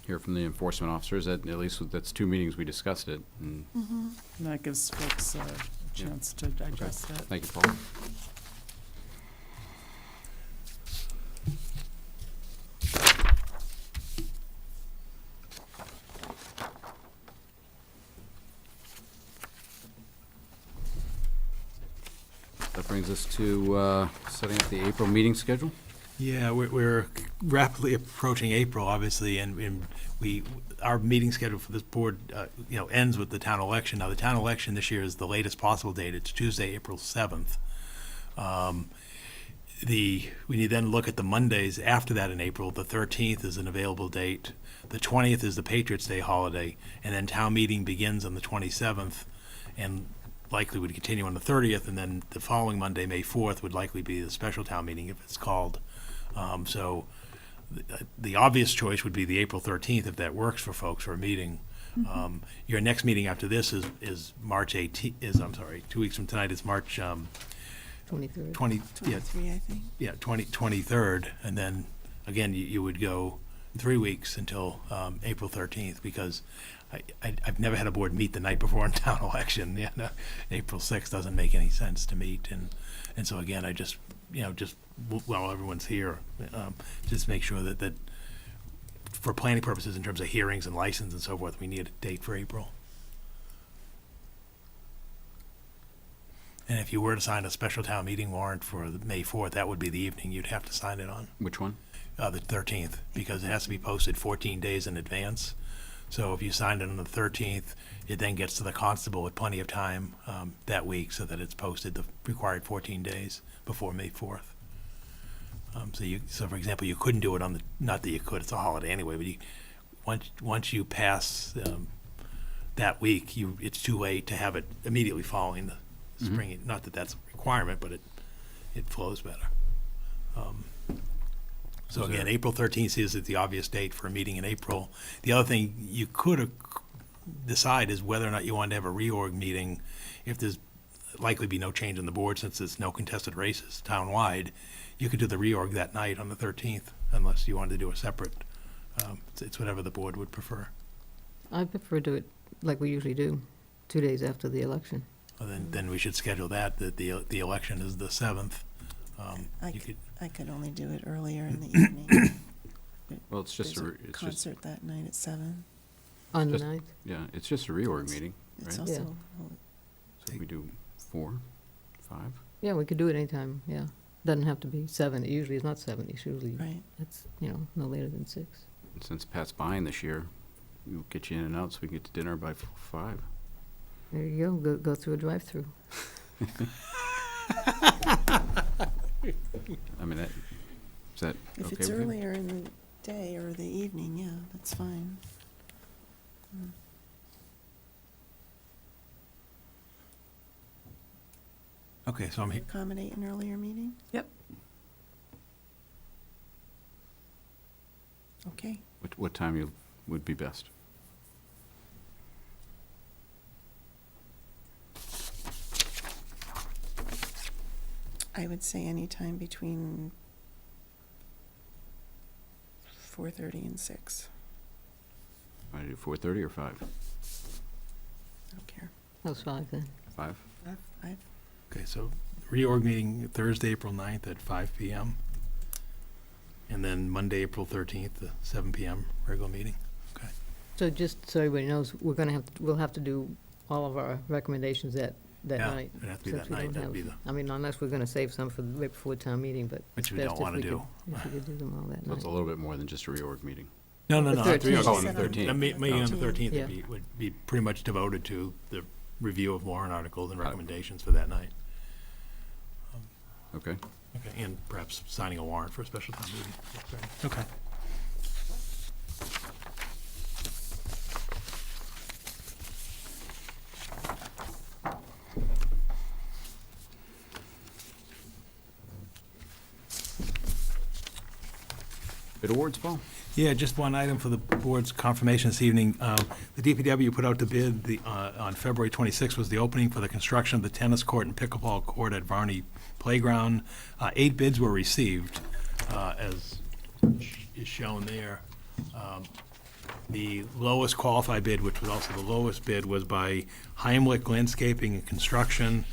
Hear from the enforcement officers, at least that's 2 meetings we discussed it, and Mhm. And that gives folks a chance to digest it. thank you, Paul. That brings us to setting up the April meeting schedule. Yeah, we're rapidly approaching April, obviously, and our meeting schedule for this board, ends with the town election. Now, the town election this year is the latest possible date. It's Tuesday, April 7th. We need then look at the Mondays after that in April. The 13th is an available date. The 20th is the Patriots' Day holiday, and then town meeting begins on the 27th, and likely would continue on the 30th, and then the following Monday, May 4th, would likely be the special town meeting if it's called. So the obvious choice would be the April 13th, if that works for folks for a meeting. Your next meeting after this is March 18th, 2 weeks from tonight is March 23rd. 23, I think. 23rd, and then, again, you would go 3 weeks until April 13th, because I've never had a board meet the night before a town election. Yeah, no, April 6th doesn't make any sense to meet, and so again, I just while everyone's here, just make sure that for planning purposes, in terms of hearings and license and so forth, we need a date for April. And if you were to sign a special town meeting warrant for the May 4th, that would be the evening you'd have to sign it on. Which one? The 13th, because it has to be posted 14 days in advance. So if you signed it on the 13th, it then gets to the constable with plenty of time that week so that it's posted the required 14 days before May 4th. So for example, you couldn't do it on not that you could, it's a holiday anyway, but once you pass that week, it's too late to have it immediately following the spring. Not that that's a requirement, but it flows better. So again, April 13th is the obvious date for a meeting in April. The other thing you could decide is whether or not you want to have a reorg meeting if there's likely be no change in the board, since there's no contested races town-wide. You could do the reorg that night on the 13th, unless you wanted to do a separate, it's whatever the board would prefer. I prefer to do it like we usually do, 2 days after the election. Well, then we should schedule that the election is the 7th. I could only do it earlier in the evening. Well, it's just There's a concert that night at 7. On the Just- 9th? Yeah, it's just a reorg meeting, It's right? also So we do 4, 5? Yeah, we could do it anytime, yeah. Doesn't have to be 7. It usually is not 7. It's usually, Right. it's, no later than 6. And since Pat's buying this year, we'll get you in and out so we can get to dinner by 5. There you go, go through a drive-through. I mean, is that If okay it's with you? earlier in the day or the evening, yeah, that's fine. Okay, so I'm here. Accommodate an earlier meeting? Yep. Okay. What time would be best? I would say any time between 4:30 and 6. Want to do 4:30 or 5? I don't care. How's 5 then? 5? 5. Okay, so reorg meeting Thursday, April 9th at 5 PM. And then Monday, April 13th, the 7 PM regular meeting. Okay. So just so everybody knows, we'll have to do all of our recommendations that Yeah, night. it'd have to be since that we night, don't that'd have- be the- I mean, unless we're gonna save some for right before town meeting, but Which it's we best don't if wanna we do. could, if we could do them all that So it's night. a little bit more than just a reorg meeting. No, The not 13th. Oh, on the 13th. The meeting on the 13th Yeah. would be pretty much devoted to the review of warrant articles and recommendations for that night. Okay. Okay, and perhaps signing a warrant for a special town meeting. Okay. Bid awards, Paul? Yeah, just one item for the board's confirmation this evening. The DPW put out the bid on February 26th was the opening for the construction of the tennis court and pickleball court at Varney Playground. 8 bids were received, as is shown there. The lowest qualified bid, which was also the lowest bid, was by Heimlich Landscaping and Construction.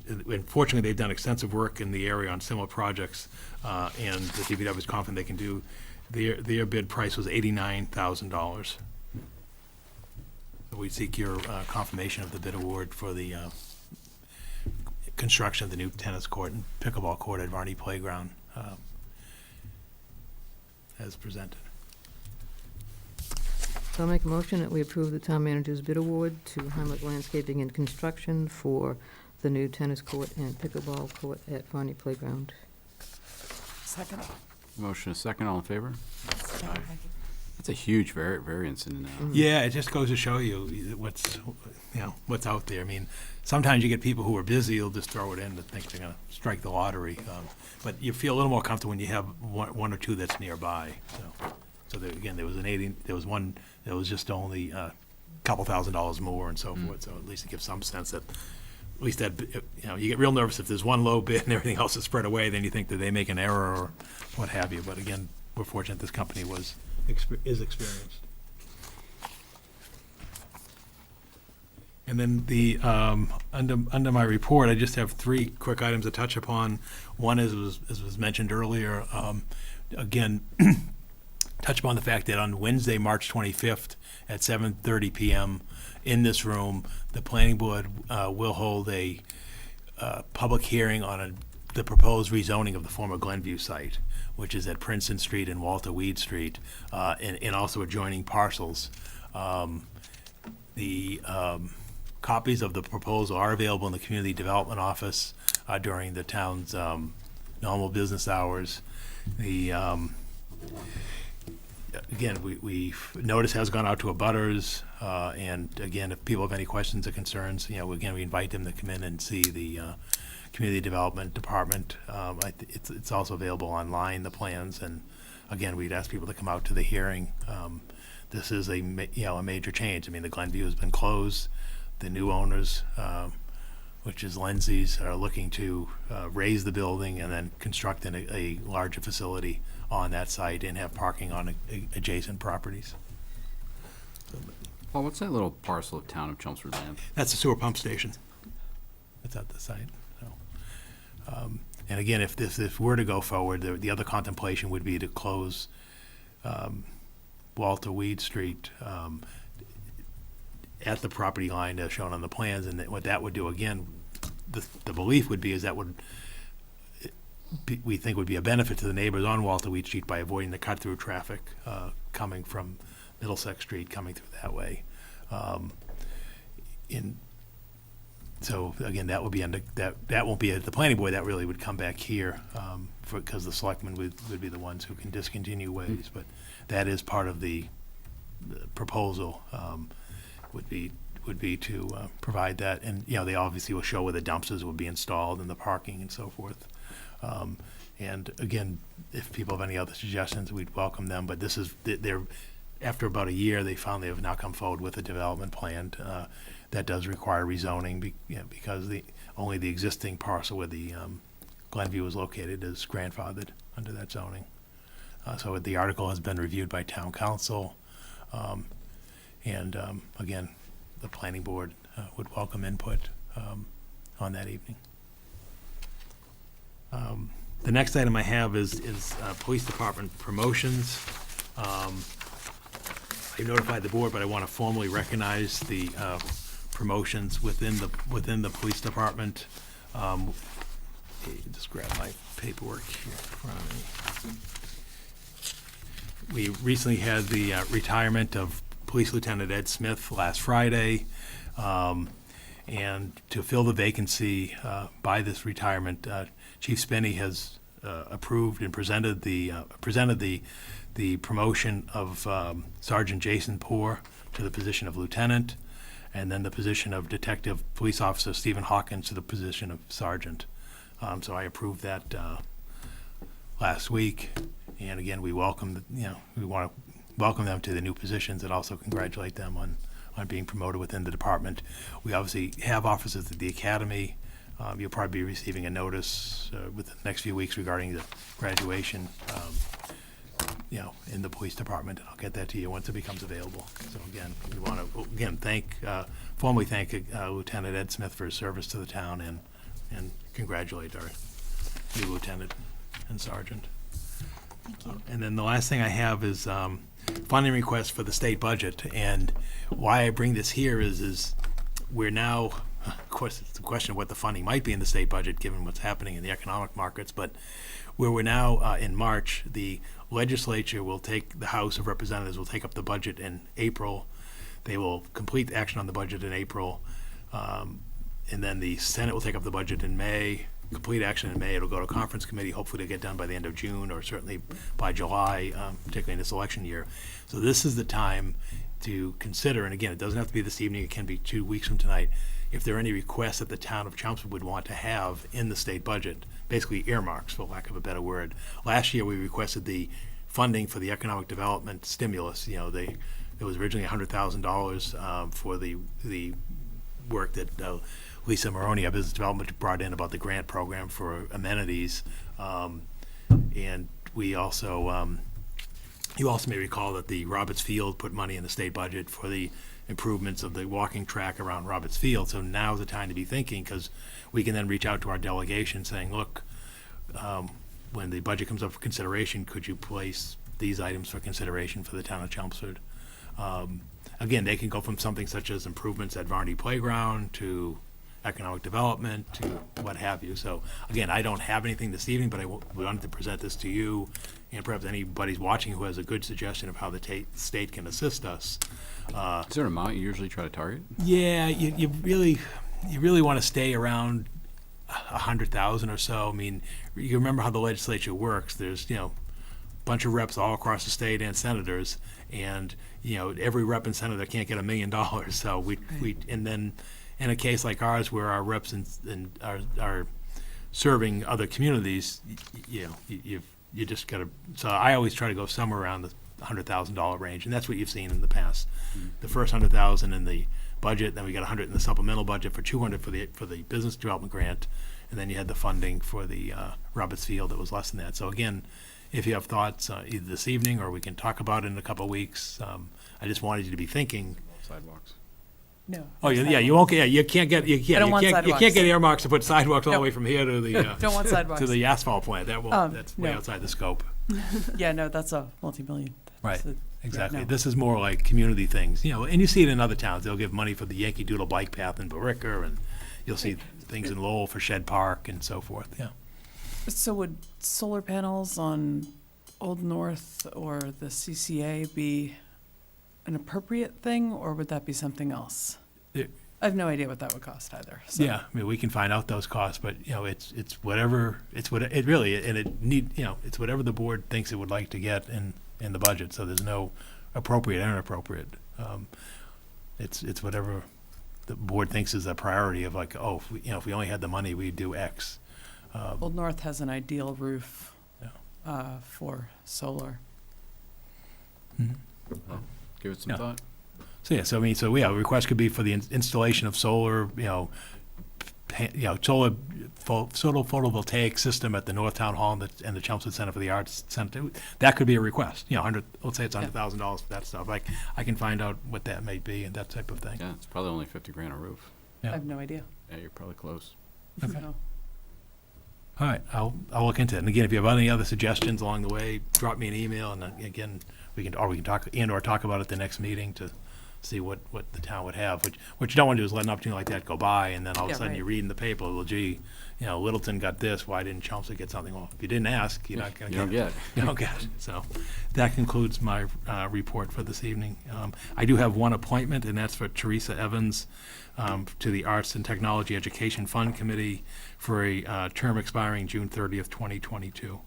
Unfortunately, they've done extensive work in the area on similar projects, and the DPW is confident they can do. Their bid price was $89,000. So we seek your confirmation of the bid award for the construction of the new tennis court and pickleball court at Varney Playground, as presented. So I'll make a motion that we approve the town manager's bid award to Heimlich Landscaping and Construction for the new tennis court and pickleball court at Varney Playground. Second. Motion is second, all in favor? That's a huge variance in, Yeah, it just goes to show you what's out there. I mean, sometimes you get people who are busy, they'll just throw it in to think they're gonna strike the lottery. But you feel a little more comfortable when you have one or two that's nearby, so there, again, there was one that was just only a couple $1,000s more and so forth, so at least it gives some sense that, at least that, you get real nervous if there's one low bid and everything else is spread away, then you think that they make an error or what have you. But again, we're fortunate this company is experienced. And then the, under my report, I just have 3 quick items to touch upon. One is, as was mentioned earlier, again, touch upon the fact that on Wednesday, March 25th at 7:30 PM in this room, the planning board will hold a public hearing on the proposed rezoning of the former Glenview site, which is at Princeton Street and Walter Weed Street, and also adjoining parcels. The copies of the proposal are available in the Community Development Office during the town's normal business hours. Again, notice has gone out to abutters, and again, if people have any questions or concerns, again, we invite them to come in and see the Community Development Department. It's also available online, the plans, and again, we'd ask people to come out to the hearing. This is a major change. I mean, the Glenview has been closed. The new owners, which is Lindsay's, are looking to raise the building and then construct a larger facility on that site and have parking on adjacent properties. Paul, what's that little parcel of town of Chelmsford land? That's a sewer pump station. That's at the site. So, and again, if this were to go forward, the other contemplation would be to close Walter Weed Street at the property line as shown on the plans, and what that would do, again, the belief would be is that would, we think would be a benefit to the neighbors on Walter Weed Street by avoiding the cut-through traffic coming from Middlesex Street, coming through that way. So again, that would be under, that won't be at the planning board, that really would come back here, because the selectmen would be the ones who can discontinue ways, but that is part of the proposal, would be to provide that, and, you know, they obviously will show where the dumpsters will be installed and the parking and so forth. And again, if people have any other suggestions, we'd welcome them, but this is, they're, after about a year, they finally have now come forward with a development plan that does require rezoning, because only the existing parcel where the Glenview is located is grandfathered under that zoning. So the article has been reviewed by town council, and again, the planning board would welcome input on that evening. The next item I have is police department promotions. I've notified the board, but I want to formally recognize the promotions within the police department. Just grab my paperwork here in front of me. We recently had the retirement of Police Lieutenant Ed Smith last Friday, and to fill the vacancy by this retirement, Chief Spinney has approved and presented the promotion of Sergeant Jason Poor to the position of lieutenant, and then the position of Detective Police Officer Stephen Hawkins to the position of sergeant. So I approved that last week, and again, we welcome, we want to welcome them to the new positions and also congratulate them on being promoted within the department. We obviously have officers at the academy. You'll probably be receiving a notice within the next few weeks regarding the graduation, in the police department. I'll get that to you once it becomes available. So again, we want to formally thank Lieutenant Ed Smith for his service to the town, and congratulate our new lieutenant and sergeant. Thank you. And then the last thing I have is funding requests for the state budget. And why I bring this here is we're now, of course, it's a question of what the funding might be in the state budget given what's happening in the economic markets, but where we're now in March, the legislature will take, the House of Representatives will take up the budget in April. They will complete action on the budget in April. And then the Senate will take up the budget in May, complete action in May. It'll go to conference committee, hopefully to get done by the end of June or certainly by July, particularly in this election year. So this is the time to consider, and again, it doesn't have to be this evening, it can be 2 weeks from tonight, if there are any requests that the town of Chelmsford would want to have in the state budget, basically earmarks, for lack of a better word. Last year, we requested the funding for the economic development stimulus. It was originally $100,000 for the work that Lisa Maroney, our business development, brought in about the grant program for amenities. And we also, you also may recall that the Roberts Field put money in the state budget for the improvements of the walking track around Roberts Field. So now's the time to be thinking, because we can then reach out to our delegation saying, look, when the budget comes up for consideration, could you place these items for consideration for the town of Chelmsford? Again, they can go from something such as improvements at Varney Playground to economic development to what have you. So again, I don't have anything this evening, but we wanted to present this to you, and perhaps anybody's watching who has a good suggestion of how the state can assist us. Is there an amount you usually try to target? Yeah, you really want to stay around 100,000 or so. I mean, you remember how the legislature works. There's a bunch of reps all across the state and senators, and every rep and senator can't get $1 million. So and then in a case like ours where our reps and are serving other communities, you just got to. So I always try to go somewhere around the $100,000 range, and that's what you've seen in the past. The first $100,000 in the budget, then we got $100 in the supplemental budget for $200 for the business development grant, and then you had the funding for the Roberts Field that was less than that. So again, if you have thoughts either this evening or we can talk about it in a couple of weeks, I just wanted you to be thinking. Sidewalks. No. Oh yeah, you won't get. You can't get earmarks to put sidewalks all the Nope. way from here to the Don't want sidewalks. to the asphalt plant. That won't. That's way no. outside the scope. Yeah, no, that's a multi-million. Right, So, exactly. no. This is more like community things, you know, and you see it in other towns. They'll give money for the Yankee Doodle bike path in Barica, and you'll see things in Lowell for Shed Park and so forth, yeah. So would solar panels on Old North or the CCA be an appropriate thing, or would that be something else? It- I have no idea what that would cost either. So. Yeah, I mean, we can find out those costs, but, you know, it's whatever, it's what, it really, and it need, you know, it's whatever the board thinks it would like to get in the budget, so there's no appropriate or inappropriate. It's whatever the board thinks is a priority of like, oh, if we, you know, if we only had the money, we'd do X. Old North has an ideal roof Yeah. for solar. Well, give it some Yeah. thought. So, yeah, so I mean, so yeah, a request could be for the installation of solar, solar photovoltaic system at the North Town Hall and the Chelmsford Center for the Arts Center. That could be a request, you know, let's say it's $100,000 for that stuff. Like, I can find out what that may be and that type of thing. Yeah, it's probably only 50 grand a roof. Yeah. I have no idea. Yeah, you're probably close. Okay. So, All right, I'll look into it. And again, if you have any other suggestions along the way, drop me an email, and again, we can talk or talk about it at the next meeting to see what the town would have. What you don't want to do is let an opportunity like that go by, and then all of a Yeah, sudden right. you read in the paper, well, gee, you know, Littleton got this, why didn't Chelmsford get something? Well, if you didn't ask, you're not going to You don't get it. You don't get it. So that concludes my report for this evening. I do have one appointment, and that's for Teresa Evans to the Arts and Technology Education Fund Committee for a term expiring June 30th, 2022.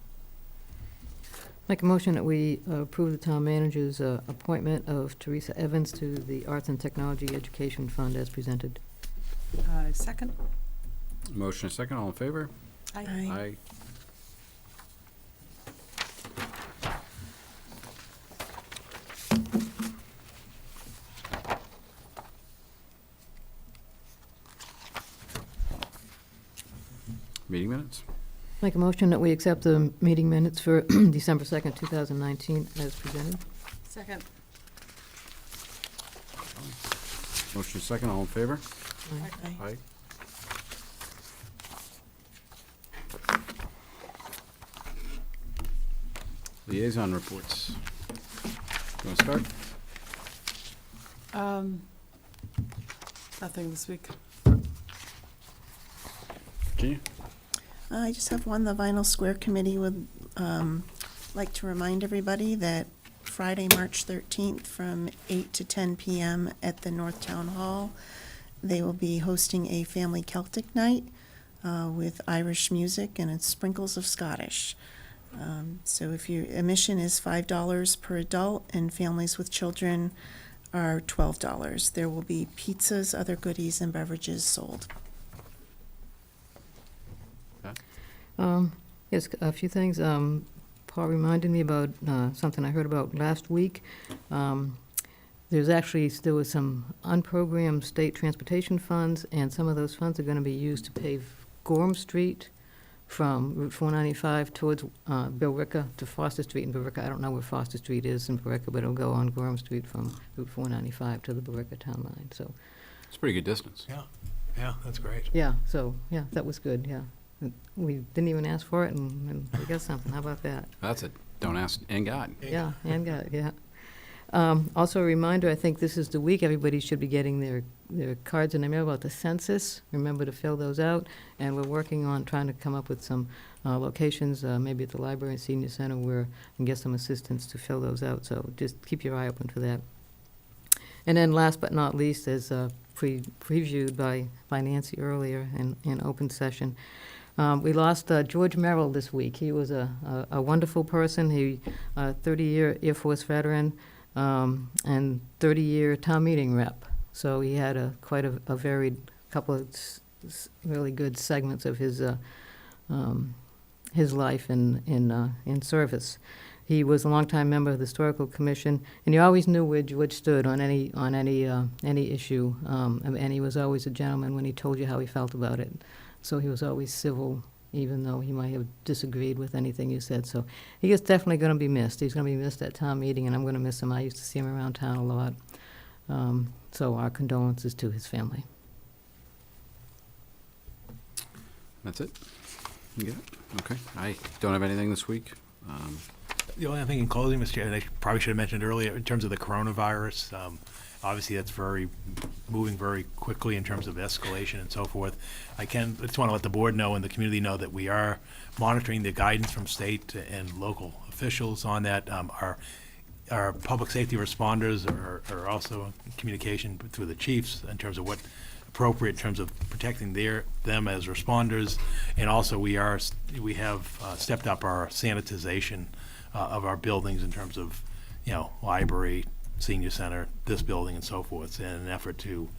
Make a motion that we approve the town manager's appointment of Teresa Evans to the Arts and Technology Education Fund as presented. second. Motion and second, all in favor? Aye. Aye. Meeting minutes? Make a motion that we accept the meeting minutes for December 2nd, 2019 as presented. Second. Motion second, all in favor? Aye. Aye. Liaison reports. You want to start? Nothing this week. Virginia? I just have one. The Vinyl Square Committee would like to remind everybody that Friday, March 13th, from 8 to 10 p.m. at the North Town Hall, they will be hosting a family Celtic night with Irish music and sprinkles of Scottish. So if your admission is $5 per adult, and families with children are $12. There will be pizzas, other goodies, and beverages sold. Yes, a few things. Paul reminded me about something I heard about last week. There was some unprogrammed state transportation funds, and some of those funds are going to be used to pave Gorham Street from Route 495 towards Billerica to Foster Street in Billerica. I don't know where Foster Street is in Billerica, but it'll go on Gorham Street from Route 495 to the Billerica town line. So, It's a pretty good distance. Yeah, that's great. yeah, that was good, yeah. We didn't even ask for it, and we got something. How about that? That's it. Don't ask, and God. Yeah, and got it, yeah. Also a reminder, I think this is the week everybody should be getting their cards in the mail about the census. Remember to fill those out, and we're working on trying to come up with some locations, maybe at the library and senior center, where we can get some assistance to fill those out, so just keep your eye open for that. And then last but not least, as previewed by Nancy earlier in open session, we lost George Merrill this week. He was a wonderful person. He 30-year Air Force veteran and 30-year town meeting rep. So he had quite a varied couple of really good segments of his life in service. He was a longtime member of the Historical Commission, and he always knew where George stood on any issue. And he was always a gentleman when he told you how he felt about it. So he was always civil, even though he might have disagreed with anything you said. So he is definitely going to be missed. He's going to be missed at town meeting, and I'm going to miss him. I used to see him around town a lot. So our condolences to his family. That's it? You get it? Okay. I don't have anything this week. The only thing in closing, Mr. Chair, and I probably should have mentioned earlier, in terms of the coronavirus, obviously that's moving very quickly in terms of escalation and so forth. I just want to let the board know and the community know that we are monitoring the guidance from state and local officials on that. Our public safety responders are also in communication through the chiefs in terms of what appropriate in terms of protecting them as responders, and also we have stepped up our sanitization of our buildings in terms of library, senior center, this building, and so forth, in an effort to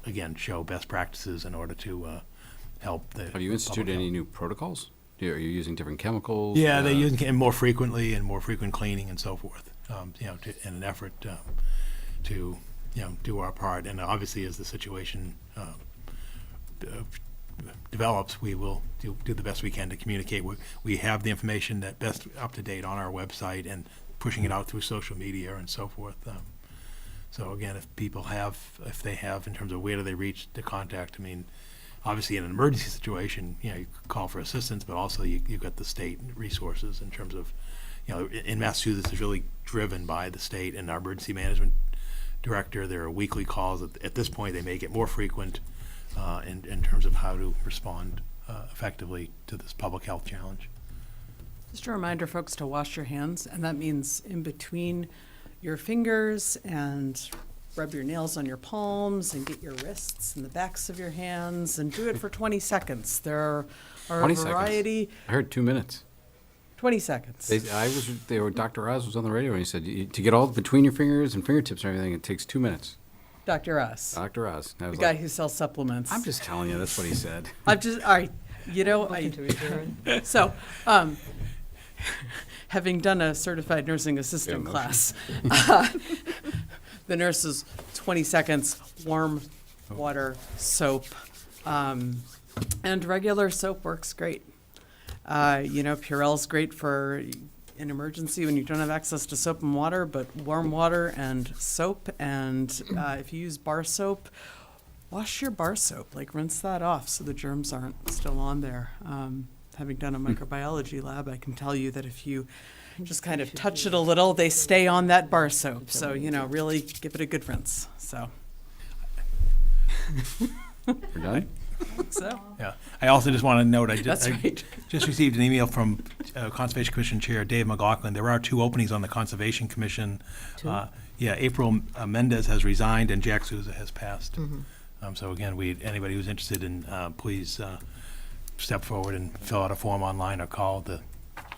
again show best practices in order to help the. Have you instituted any new protocols? Are you using different chemicals? Yeah, they're using more frequently and more frequent cleaning and so forth. In an effort to do our part, and obviously as the situation develops, we will do the best we can to communicate. We have the information that best up to date on our website and pushing it out through social media and so forth. So again, if they have in terms of where do they reach to contact, I mean, obviously in an emergency situation, you call for assistance, but also you've got the state resources in terms of, in Massachusetts is really driven by the state and our emergency management director. There are weekly calls. At this point, they may get more frequent in terms of how to respond effectively to this public health challenge. Just a reminder, folks, to wash your hands, and that means in between your fingers, and rub your nails on your palms and get your wrists and the backs of your hands and do it for 20 seconds. There are 20 a variety. Seconds. I heard 2 minutes. 20 seconds. Dr. Oz was on the radio and he said, to get all between your fingers and fingertips and everything, it takes 2 minutes. Dr. Oz. Dr. Oz. The guy who sells supplements. I'm just telling you, that's what he said. all right, so, having done a certified nursing assistant class, the nurses, 20 seconds, warm water, soap, and regular soap works great. Purell's great for an emergency when you don't have access to soap and water, but warm water and soap. And if you use bar soap, wash your bar soap, rinse that off so the germs aren't still on there. Having done a microbiology lab, I can tell you that if you just kind of touch it a little, they stay on that bar soap. So, really give it a good rinse. So. We're done? So. Yeah. I also just want to note, I That's right. just received an email from Conservation Commission Chair Dave McLaughlin. There are 2 openings on the Conservation Commission. April Mendez has resigned and Jack Souza has passed. Mm-hmm. So again, anybody who's interested in, please step forward and fill out a form online or call the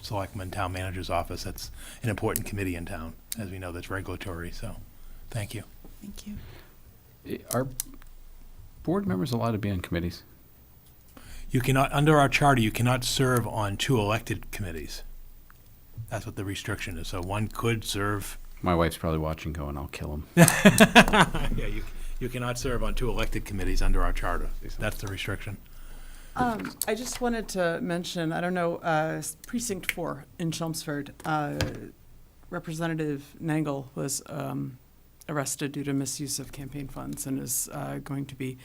Selectmen Town Manager's office. That's an important committee in town, as we know, that's regulatory. So, thank you. Thank you. Are board members allowed to be on committees? You cannot, under our charter, you cannot serve on 2 elected committees. That's what the restriction is. So one could serve. My wife's probably watching going, I'll kill him. Yeah, you cannot serve on 2 elected committees under our charter. That's the restriction. I just wanted to mention, I don't know, Precinct 4 in Chelmsford, Representative Nangle was arrested due to misuse of campaign funds and is going to be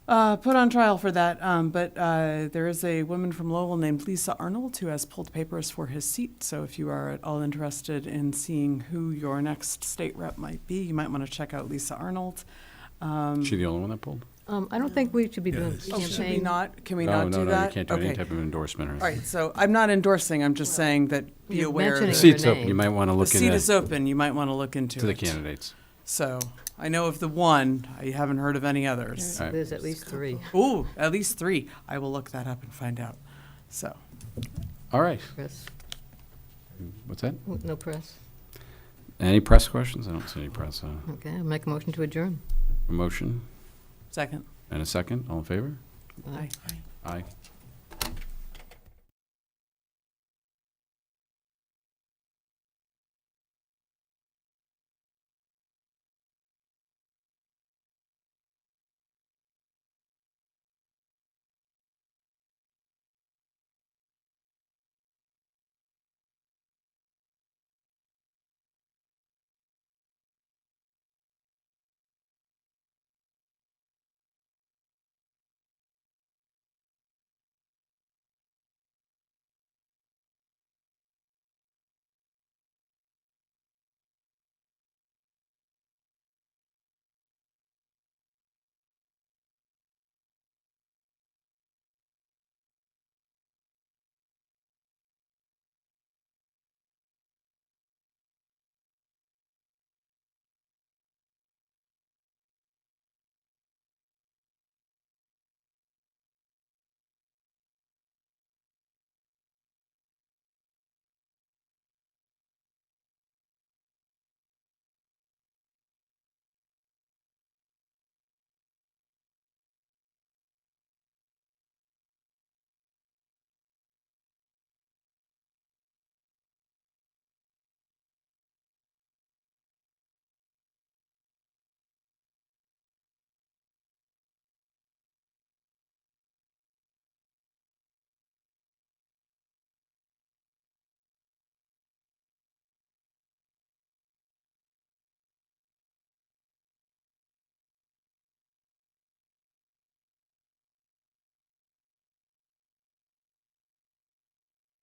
put on trial for that. But there is a woman from Lowell named Lisa Arnold who has pulled papers for his seat. So if you are at all interested in seeing who your next state rep might be, you might want to check out Lisa Arnold. Is she the only one that pulled? I don't think we should be doing Oh, should we campaign. not? Can we not do No, that? you can't do any type of endorsement or All anything. right, so I'm not endorsing, I'm just saying that be You're aware. mentioning The that seat's her open, you name. might want to The look seat is into open, you might want to look into to the it. candidates. So, I know of the one, I haven't heard of any others. All right. There's at least 3. Ooh, at least 3. I will look that up and find out. So, All right. Press. What's that? No press. Any press questions? I don't see any press. Okay, I'll make a motion to adjourn. A motion second. and a second. All in favor? Aye. Aye.